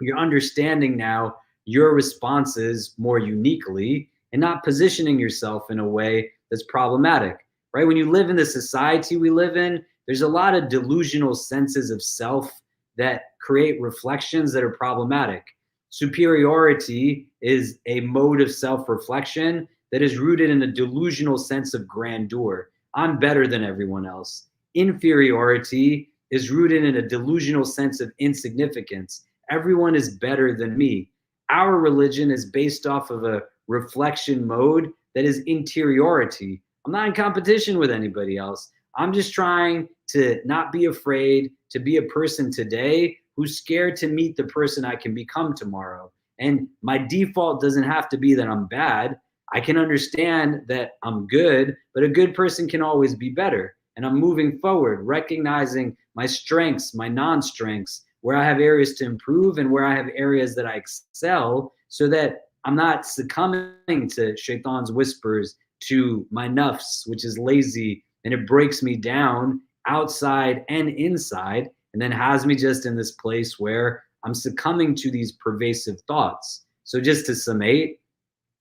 you're understanding now your responses more uniquely and not positioning yourself in a way that's problematic, right? When you live in the society we live in, there's a lot of delusional senses of self that create reflections that are problematic. Superiority is a mode of self-reflection that is rooted in a delusional sense of grandeur. I'm better than everyone else. Inferiority is rooted in a delusional sense of insignificance. Everyone is better than me. Our religion is based off of a reflection mode that is interiority. I'm not in competition with anybody else. I'm just trying to not be afraid to be a person today who's scared to meet the person I can become tomorrow. And my default doesn't have to be that I'm bad. I can understand that I'm good, but a good person can always be better. And I'm moving forward, recognizing my strengths, my non-strengths, where I have areas to improve and where I have areas that I excel, so that I'm not succumbing to shaitan's whispers, to my nafs, which is lazy, and it breaks me down outside and inside, and then has me just in this place where I'm succumbing to these pervasive thoughts. So just to summate,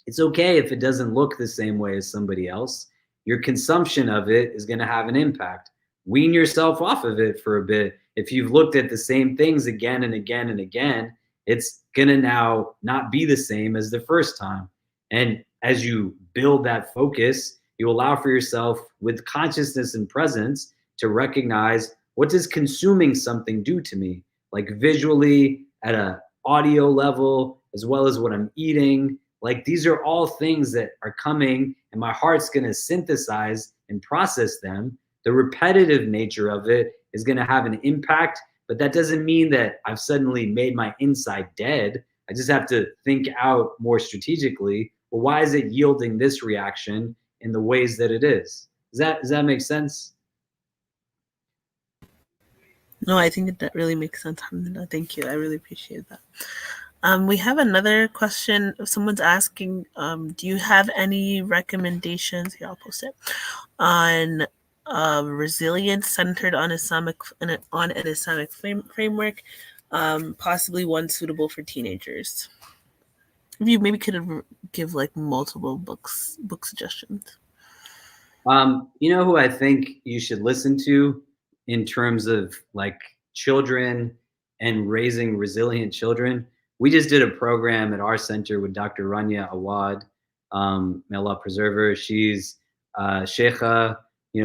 it's okay if it doesn't look the same way as somebody else. Your consumption of it is going to have an impact. Wean yourself off of it for a bit. If you've looked at the same things again and again and again, it's going to now not be the same as the first time. And as you build that focus, you allow for yourself with consciousness and presence to recognize, what does consuming something do to me? Like visually, at an audio level, as well as what I'm eating. Like these are all things that are coming and my heart's going to synthesize and process them. The repetitive nature of it is going to have an impact, but that doesn't mean that I've suddenly made my inside dead. I just have to think out more strategically. Well, why is it yielding this reaction in the ways that it is? Does that make sense?
No, I think that really makes sense. Alhamdulillah. Thank you. I really appreciate that. We have another question. Someone's asking, do you have any recommendations, here I'll post it, on resilience centered on an Islamic framework, possibly one suitable for teenagers? If you maybe could give like multiple book suggestions.
You know who I think you should listen to in terms of like children and raising resilient children? We just did a program at our center with Dr. Rania Awad, may Allah preserve her. She's sheikha,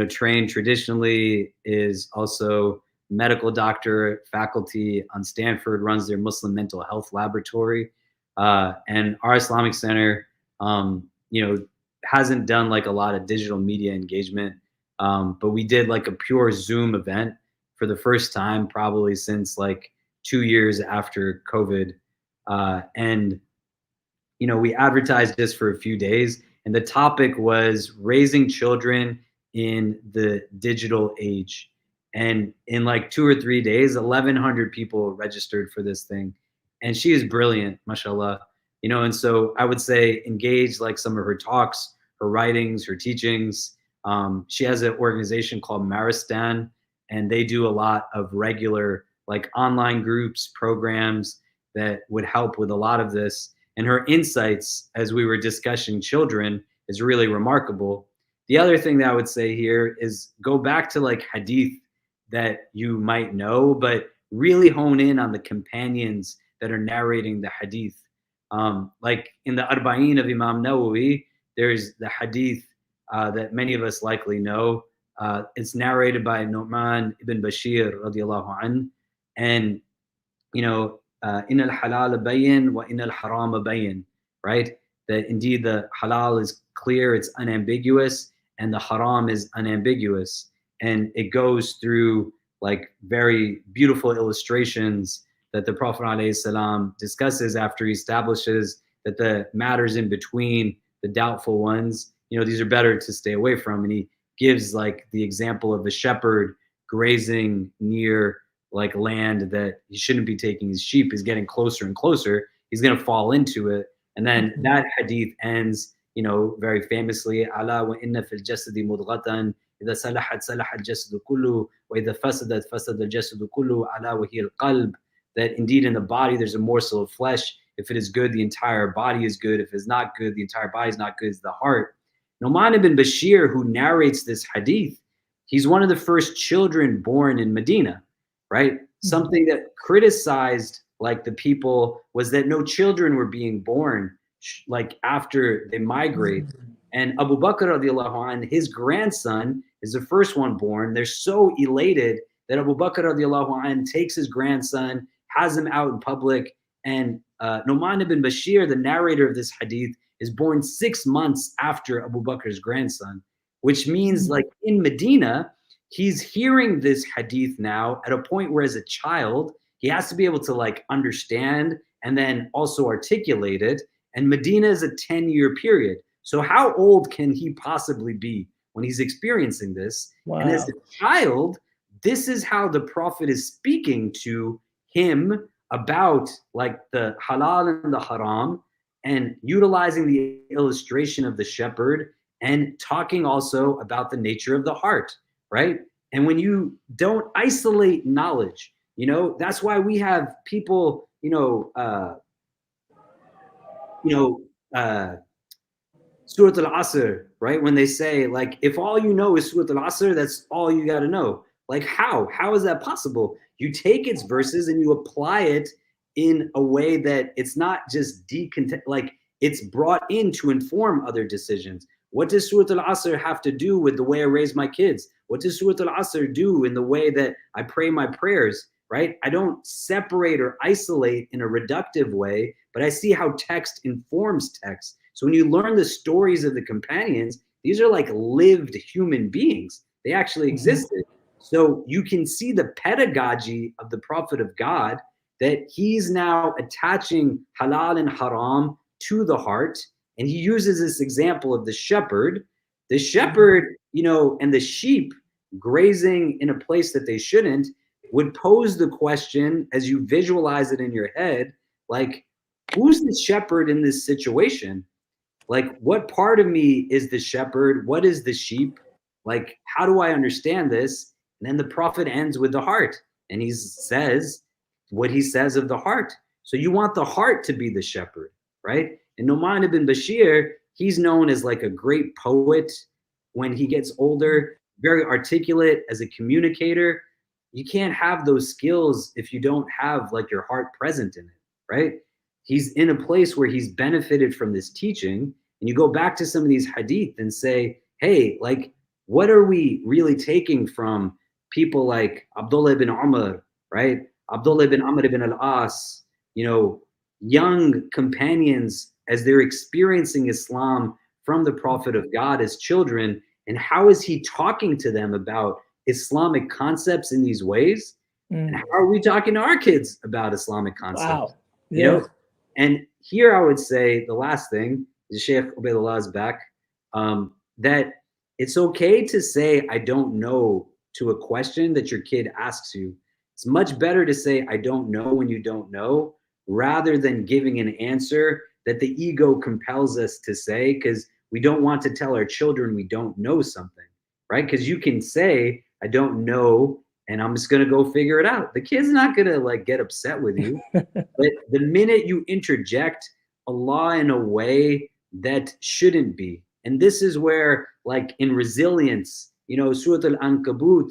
trained traditionally, is also medical doctor, faculty on Stanford, runs their Muslim mental health laboratory. And our Islamic center, hasn't done like a lot of digital media engagement, but we did like a pure Zoom event for the first time, probably since like 2 years after COVID. And you know, we advertised this for a few days, and the topic was raising children in the digital age. And in like 2 or 3 days, 1,100 people registered for this thing. And she is brilliant, mashallah. You know, and so I would say engage like some of her talks, her writings, her teachings. She has an organization called Maristan, and they do a lot of regular like online groups, programs that would help with a lot of this. And her insights as we were discussing children is really remarkable. The other thing that I would say here is go back to like hadith that you might know, but really hone in on the companions that are narrating the hadith. Like in the Arba'in of Imam Nawawi, there's the hadith that many of us likely know. It's narrated by Nu'man ibn Bashir radiallahu an, and you know, in al-halal bayin wa in al-haram bayin, right? That indeed the halal is clear, it's unambiguous, and the haram is unambiguous. And it goes through like very beautiful illustrations that the Prophet ﷺ discusses after he establishes that the matters in between, the doubtful ones, you know, these are better to stay away from. And he gives like the example of the shepherd grazing near like land that he shouldn't be taking his sheep, is getting closer and closer. He's going to fall into it. And then that hadith ends, you know, very famously, ala wa inna fil jasadi mudghatan idha salahat salaha al-jasadu kullu wa idha fasadat fasada al-jasadu kullu ala wa hiya al-qalb, that indeed in the body there's a morsel of flesh. If it is good, the entire body is good. If it's not good, the entire body is not good. It's the heart. Nu'man ibn Bashir, who narrates this hadith, he's one of the first children born in Medina, right? Something that criticized like the people was that no children were being born like after they migrate. And Abu Bakr radiallahu anh, his grandson is the first one born. They're so elated that Abu Bakr radiallahu anh takes his grandson, has him out in public, and Nu'man ibn Bashir, the narrator of this hadith, is born 6 months after Abu Bakr's grandson, which means like in Medina, he's hearing this hadith now at a point where as a child, he has to be able to like understand and then also articulate it. And Medina is a 10-year period. So how old can he possibly be when he's experiencing this? Wow. And as a child, this is how the Prophet is speaking to him about like the halal and the haram, and utilizing the illustration of the shepherd and talking also about the nature of the heart, right? And when you don't isolate knowledge, you know, that's why we have people, Surat al-Asr, right? When they say like, if all you know is Surat al-Asr, that's all you got to know. Like how is that possible? You take its verses and you apply it in a way that it's not just like it's brought in to inform other decisions. What does Surat al-Asr have to do with the way I raise my kids? What does Surat al-Asr do in the way that I pray my prayers, right? I don't separate or isolate in a reductive way, but I see how text informs text. So when you learn the stories of the companions, these are like lived human beings. They actually existed. So you can see the pedagogy of the Prophet of God, that he's now attaching halal and haram to the heart. And he uses this example of the shepherd, you know, and the sheep grazing in a place that they shouldn't, would pose the question as you visualize it in your head, like, who's the shepherd in this situation? Like, what part of me is the shepherd? What is the sheep? Like, how do I understand this? And then the Prophet ends with the heart, and he says what he says of the heart. So you want the heart to be the shepherd, right? And Nu'man ibn Bashir, he's known as like a great poet when he gets older, very articulate as a communicator. You can't have those skills if you don't have like your heart present in it, right? He's in a place where he's benefited from this teaching, and you go back to some of these hadith and say, hey, like, what are we really taking from people like Abdullah ibn Umar, right? Abdullah ibn Amr ibn al-As, you know, young companions as they're experiencing Islam from the Prophet of God as children, and how is he talking to them about Islamic concepts in these ways? And how are we talking to our kids about Islamic concepts?
Wow.
You know, and here I would say the last thing, Sheikh Ubaydullah is back, that it's okay to say, I don't know to a question that your kid asks you. It's much better to say, I don't know when you don't know, rather than giving an answer that the ego compels us to say, because we don't want to tell our children we don't know something, right? Because you can say, I don't know, and I'm just going to go figure it out. The kid's not going to like get upset with you. But the minute you interject Allah in a way that shouldn't be, and this is where, like in resilience, you know, Surah Al-Ankabut,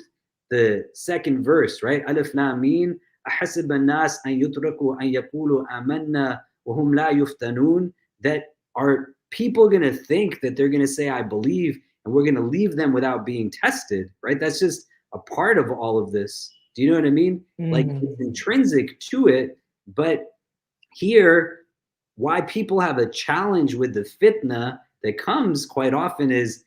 the second verse, right? Alif Lam Mim, أحسب الناس أن يتركوا أن يقولوا آمنا وهم لا يفتنون, that are people going to think that they're going to say, I believe, and we're going to leave them without being tested, right? That's just a part of all of this. Do you know what I mean? Like it's intrinsic to it, but here, why people have a challenge with the fitna that comes quite often is,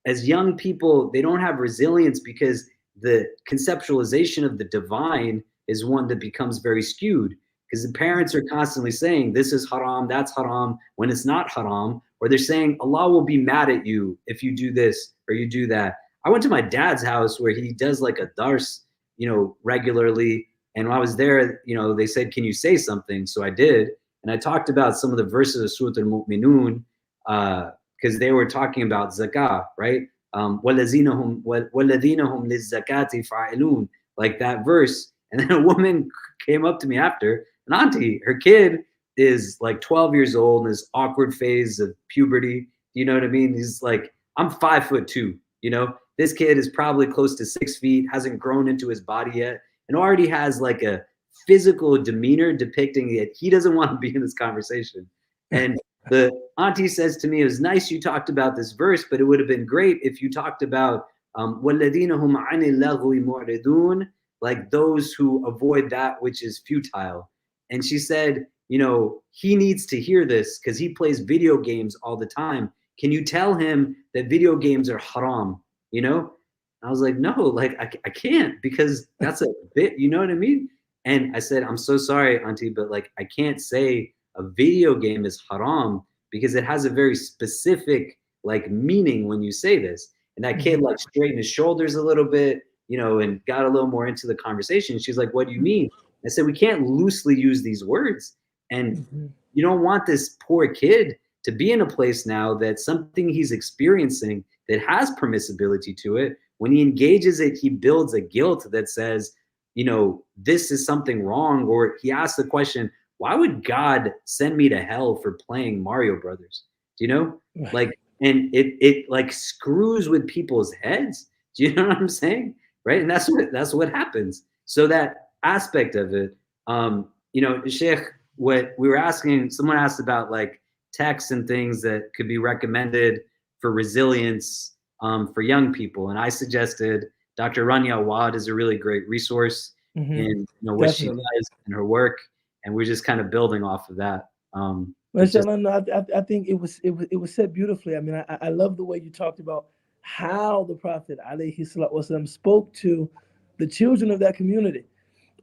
as young people, they don't have resilience because the conceptualization of the divine is one that becomes very skewed, because the parents are constantly saying this is haram, that's haram, when it's not haram, or they're saying Allah will be mad at you if you do this or you do that. I went to my dad's house where he does like a dars, you know, regularly, and when I was there, you know, they said, can you say something? So I did, and I talked about some of the verses of Surah Al-Mu'minun, because they were talking about zakah, right? وَالَّذِينَ هُمْ لِلزَّكَاةِ فَاعِلُونَ, like that verse. And then a woman came up to me after, an auntie, her kid is like 12 years old in this awkward phase of puberty. You know what I mean? He's like, I'm 5'2", you know? This kid is probably close to 6 feet, hasn't grown into his body yet, and already has like a physical demeanor depicting that he doesn't want to be in this conversation. And the auntie says to me, it was nice you talked about this verse, but it would have been great if you talked about وَالَّذِينَ هُمْ عَنِ اللَّغْوِ مُعْرِضُونَ, like those who avoid that which is futile. And she said, you know, he needs to hear this because he plays video games all the time. Can you tell him that video games are haram, you know? I was like, no, like I can't, because that's a bit, you know what I mean? And I said, I'm so sorry, auntie, but like I can't say a video game is haram because it has a very specific like meaning when you say this. And that kid like straightened his shoulders a little bit, you know, and got a little more into the conversation. She's like, what do you mean? I said, we can't loosely use these words. And you don't want this poor kid to be in a place now that something he's experiencing that has permissibility to it. When he engages it, he builds a guilt that says, you know, this is something wrong. Or he asks the question, why would God send me to hell for playing Mario Brothers? Do you know? Like, and it like screws with people's heads. Do you know what I'm saying? Right? And that's what happens. So that aspect of it, you know, Sheikh, what we were asking, someone asked about like texts and things that could be recommended for resilience for young people. And I suggested Dr. Rania Awad is a really great resource in, you know, what she does in her work. And we're just kind of building off of that.
I think it was said beautifully. I mean, I love the way you talked about how the Prophet ﷺ spoke to the children of that community.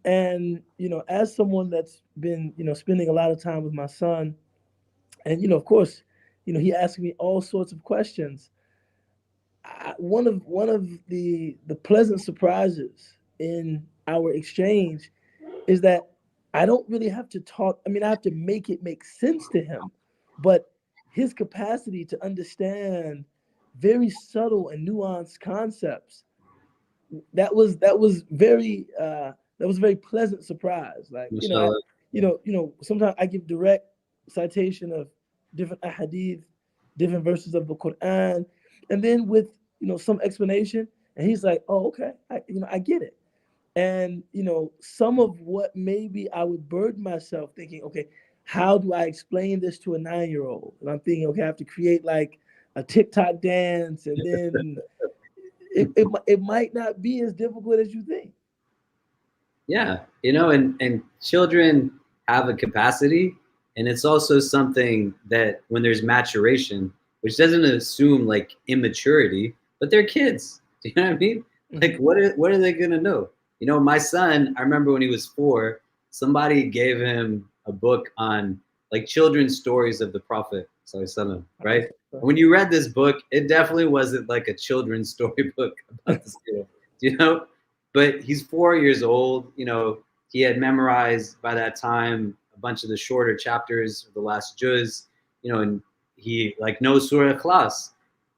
And, you know, as someone that's been, you know, spending a lot of time with my son, and, you know, of course, you know, he asked me all sorts of questions. One of the pleasant surprises in our exchange is that I don't really have to talk. I mean, I have to make it make sense to him, but his capacity to understand very subtle and nuanced concepts, that was very pleasant surprise. Like, you know, sometimes I give direct citation of different ahadith, different verses of the Quran, and then with, you know, some explanation, and he's like, oh, okay, I get it. And, you know, some of what maybe I would burden myself thinking, okay, how do I explain this to a 9-year-old? And I'm thinking, okay, I have to create like a TikTok dance, and then it might not be as difficult as you think.
Yeah, you know, and children have a capacity, and it's also something that when there's maturation, which doesn't assume like immaturity, but they're kids. Do you know what I mean? Like, what are they gonna know? You know, my son, I remember when he was 4, somebody gave him a book on like children's stories of the Prophet, sallallahu alaihi wasallam, right? When you read this book, it definitely wasn't like a children's story book about the seerah, you know? But he's 4 years old, you know, he had memorized by that time a bunch of the shorter chapters of the last juz, you know, and he like knows Surah Ikhlas.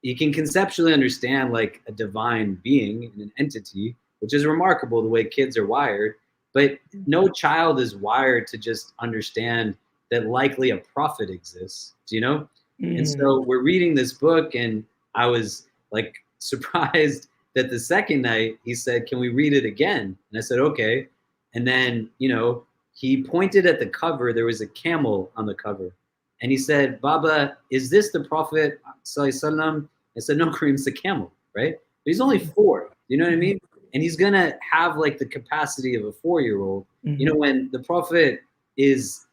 He can conceptually understand like a divine being and an entity, which is remarkable the way kids are wired. But no child is wired to just understand that likely a prophet exists, you know? And so we're reading this book, and I was like surprised that the second night he said, "Can we read it again?" And I said, "Okay." And then, you know, he pointed at the cover. There was a camel on the cover. And he said, "Baba, is this the Prophet Sallallahu Alaihi Wasallam?" I said, "No, Kareem, it's a camel, right?" But he's only 4. You know what I mean? And he's going to have like the capacity of a 4-year-old. You know, when the Prophet is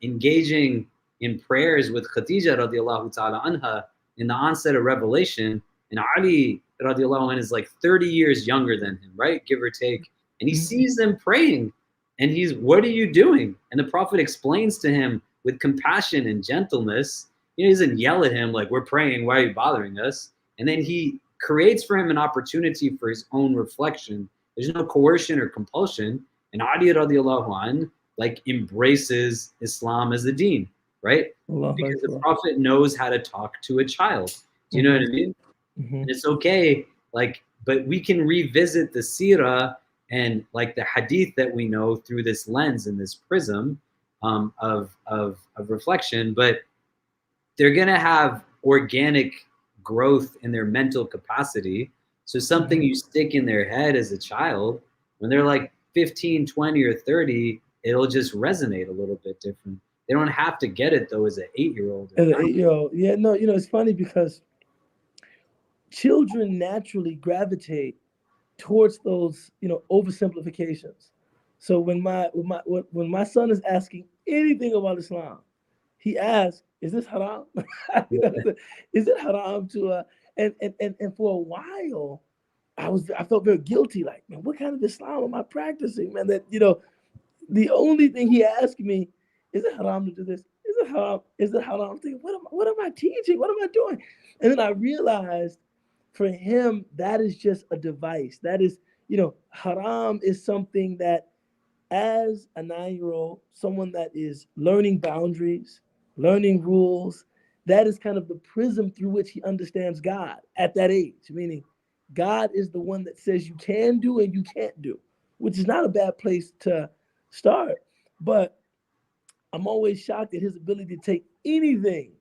engaging in prayers with Khadija radiallahu ta'ala anha in the onset of revelation, and Ali radiallahu anha is like 30 years younger than him, right? Give or take. And he sees them praying, and he's, "What are you doing?" And the Prophet explains to him with compassion and gentleness. He doesn't yell at him like, "We're praying, why are you bothering us?" And then he creates for him an opportunity for his own reflection. There's no coercion or compulsion. And Ali radiallahu anh like embraces Islam as the deen, right? Because the Prophet knows how to talk to a child. Do you know what I mean? And it's okay, like, but we can revisit the seerah and like the hadith that we know through this lens and this prism of reflection, but they're gonna have organic growth in their mental capacity. So something you stick in their head as a child, when they're like 15, 20, or 30, it'll just resonate a little bit different. They don't have to get it though as an 8-year-old.
As an 8-year-old, yeah, no, you know, it's funny because children naturally gravitate towards those, you know, oversimplifications. So when my son is asking anything about Islam, he asks, "Is this haram?" Is it haram to and for a while I felt very guilty, like, man, what kind of Islam am I practicing, man? That, you know, the only thing he asked me, "Is it haram to do this? Is it haram? Is it haram?" I'm thinking, what am I teaching? What am I doing? And then I realized for him, that is just a device. That is, you know, haram is something that as a 9-year-old, someone that is learning boundaries, learning rules, that is kind of the prism through which he understands God at that age, meaning God is the one that says you can do and you can't do, which is not a bad place to start. But I'm always shocked at his ability to take anything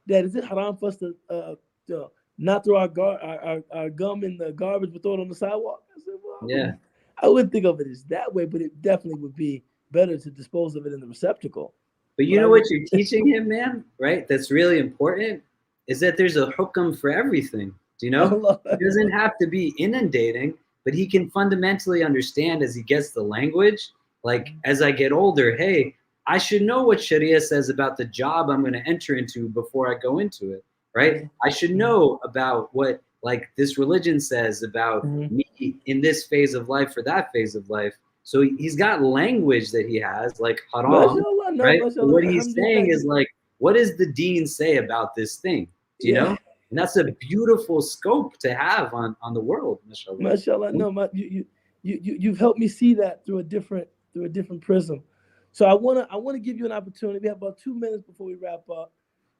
that is it haram for us to not throw our gum in the garbage, but throw it on the sidewalk. I said, well,
yeah,
I wouldn't think of it as that way, but it definitely would be better to dispose of it in the receptacle.
but you know what you're teaching him, man, right? That's really important, is that there's a hukam for everything. Do you know? It doesn't have to be inundating, but he can fundamentally understand as he gets the language. Like, as I get older, hey, I should know what Sharia says about the job I'm going to enter into before I go into it, right? I should know about what like this religion says about me in this phase of life or that phase of life. So he's got language that he has, like haram, right? But what he's saying is like, what does the deen say about this thing? Do you know? And that's a beautiful scope to have on the world, mashallah.
Mashallah, no, you've helped me see that through a different prism. So I wanna give you an opportunity. We have about 2 minutes before we wrap up,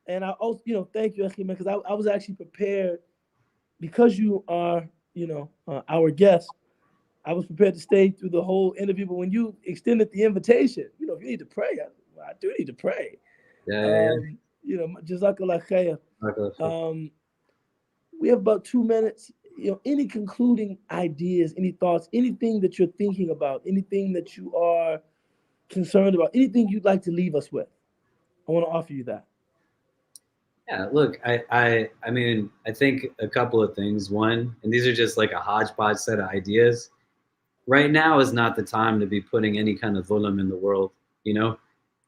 and I also, you know, thank you, Akhima, because I was actually prepared because you are, you know, our guest. I was prepared to stay through the whole interview, but when you extended the invitation, you know, if you need to pray, I do need to pray.
Yeah.
You know, Jazakallah khair. We have about 2 minutes. You know, any concluding ideas, any thoughts, anything that you're thinking about, anything that you are concerned about, anything you'd like to leave us with? I want to offer you that.
Yeah, look, I mean, I think a couple of things. One, and these are just like a hodgepodge set of ideas. Right now is not the time to be putting any kind of dhulam in the world. You know,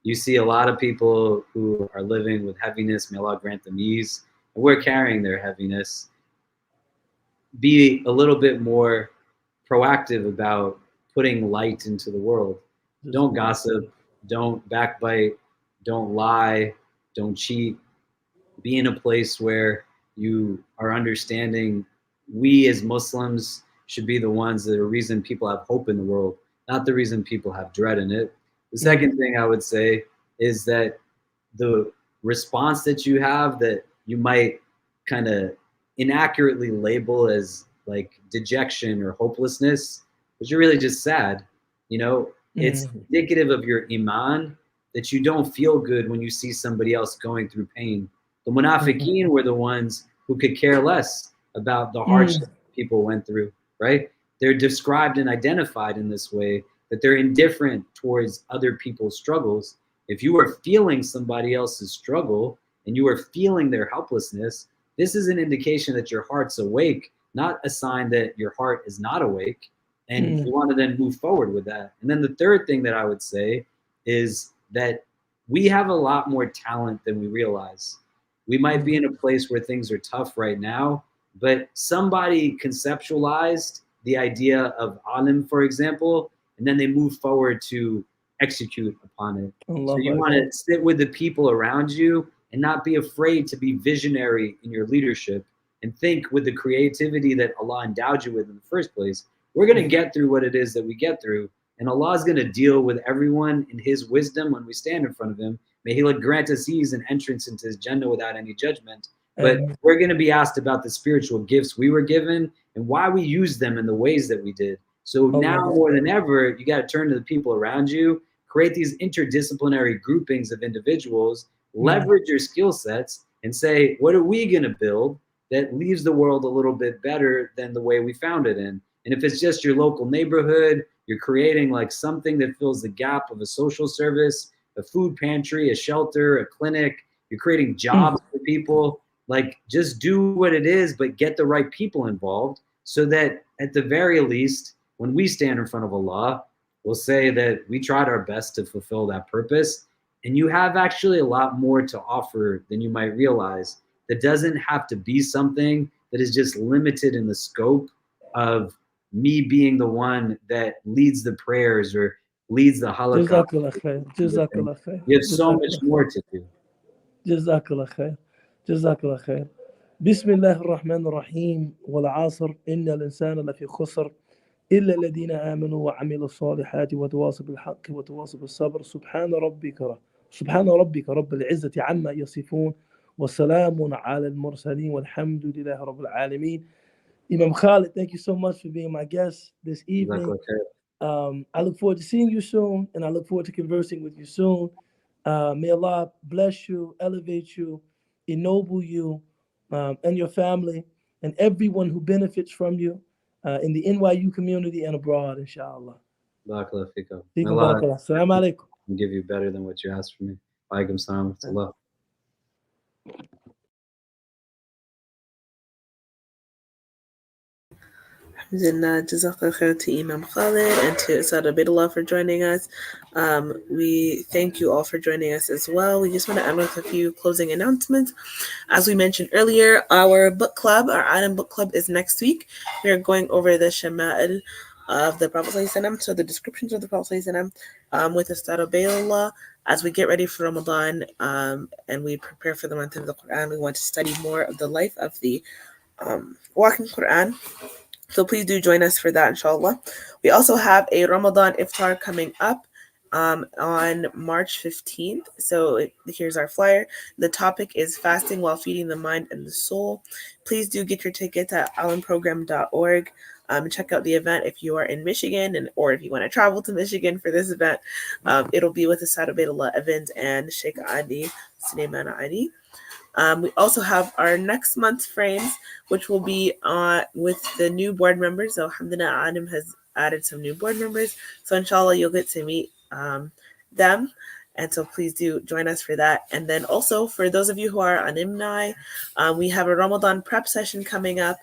you see a lot of people who are living with heaviness. May Allah grant them ease. And we're carrying their heaviness. Be a little bit more proactive about putting light into the world. Don't gossip. Don't backbite. don't lie, don't cheat. Be in a place where you are understanding we as Muslims should be the ones that are the reason people have hope in the world, not the reason people have dread in it. The second thing I would say is that the response that you have that you might kind of inaccurately label as like dejection or hopelessness, but you're really just sad. You know, it's indicative of your iman that you don't feel good when you see somebody else going through pain. The munafiqeen were the ones who could care less about the hardship people went through, right? They're described and identified in this way, that they're indifferent towards other people's struggles. If you are feeling somebody else's struggle and you are feeling their helplessness, this is an indication that your heart's awake, not a sign that your heart is not awake. And you want to then move forward with that. And then the third thing that I would say is that we have a lot more talent than we realize. We might be in a place where things are tough right now, but somebody conceptualized the idea of ALIM, for example, and then they move forward to execute upon it. So you want to sit with the people around you and not be afraid to be visionary in your leadership and think with the creativity that Allah endowed you with in the first place. We're going to get through what it is that we get through, and Allah is going to deal with everyone in His wisdom when we stand in front of Him. May He grant us ease and entrance into His Jannah without any judgment. But we're going to be asked about the spiritual gifts we were given and why we used them in the ways that we did. So now more than ever, you got to turn to the people around you, create these interdisciplinary groupings of individuals, leverage your skill sets, and say, what are we going to build that leaves the world a little bit better than the way we found it in? And if it's just your local neighborhood, you're creating like something that fills the gap of a social service, a food pantry, a shelter, a clinic. You're creating jobs for people. Like, just do what it is, but get the right people involved so that at the very least, when we stand in front of Allah, we'll say that we tried our best to fulfill that purpose. And you have actually a lot more to offer than you might realize. That doesn't have to be something that is just limited in the scope of me being the one that leads the prayers or leads the halakha. You have so much more to do.
Jazakallah khair. Jazakallah khair. بسم الله الرحمن الرحيم والعصر إن الإنسان لفي خسر إلا الذين آمنوا وعملوا الصالحات وتواصوا بالحق وتواصوا بالصبر سبحان ربك رب العزة عما يصفون وسلام على المرسلين والحمد لله رب العالمين. Imam Khalid, thank you so much for being my guest this evening. I look forward to seeing you soon, and I look forward to conversing with you soon. May Allah bless you, elevate you, ennoble you, and your family, and everyone who benefits from you in the NYU community and abroad, inshallah.
Barakallah fikum.
Assalamu alaikum.
I'll give you better than what you asked for me. Alaikum salam.
Jazakallah khair to Imam Khalid and to Ustadh Ubaydullah for joining us. We thank you all for joining us as well. We just want to end with a few closing announcements. As we mentioned earlier, our book club, our ALIM book club, is next week. We are going over the Shama'il of the Prophet ﷺ, so the descriptions of the Prophet ﷺ, with Ustadh Ubaydullah. As we get ready for Ramadan and we prepare for the month of the Quran, we want to study more of the life of the walking Quran. So please do join us for that, inshallah. We also have a Ramadan iftar coming up on March 15th. So here's our flyer. The topic is fasting while feeding the mind and the soul. Please do get your tickets at alimprogram.org. Check out the event if you are in Michigan or if you want to travel to Michigan for this event. It'll be with Ustadh Ubaydullah Evans and Sheikh Adi, Suleiman Adi. We also have our next month's frames, which will be with the new board members. So alhamdulillah, ALIM has added some new board members. So inshallah, you'll get to meet them. And so please do join us for that. And then also for those of you who are on IMNI, we have a Ramadan prep session coming up.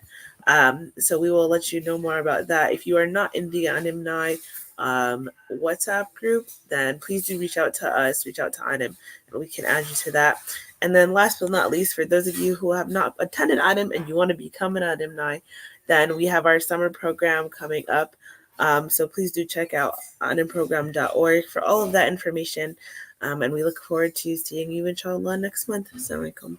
So we will let you know more about that. If you are not in the IMNI WhatsApp group, then please do reach out to us, reach out to ALIM, and we can add you to that. And then last but not least, for those of you who have not attended ALIM and you want to become an ALIMni, then we have our summer program coming up So please do check out animprogram.org for all of that information. And we look forward to seeing you, inshallah, next month. Assalamu alaikum.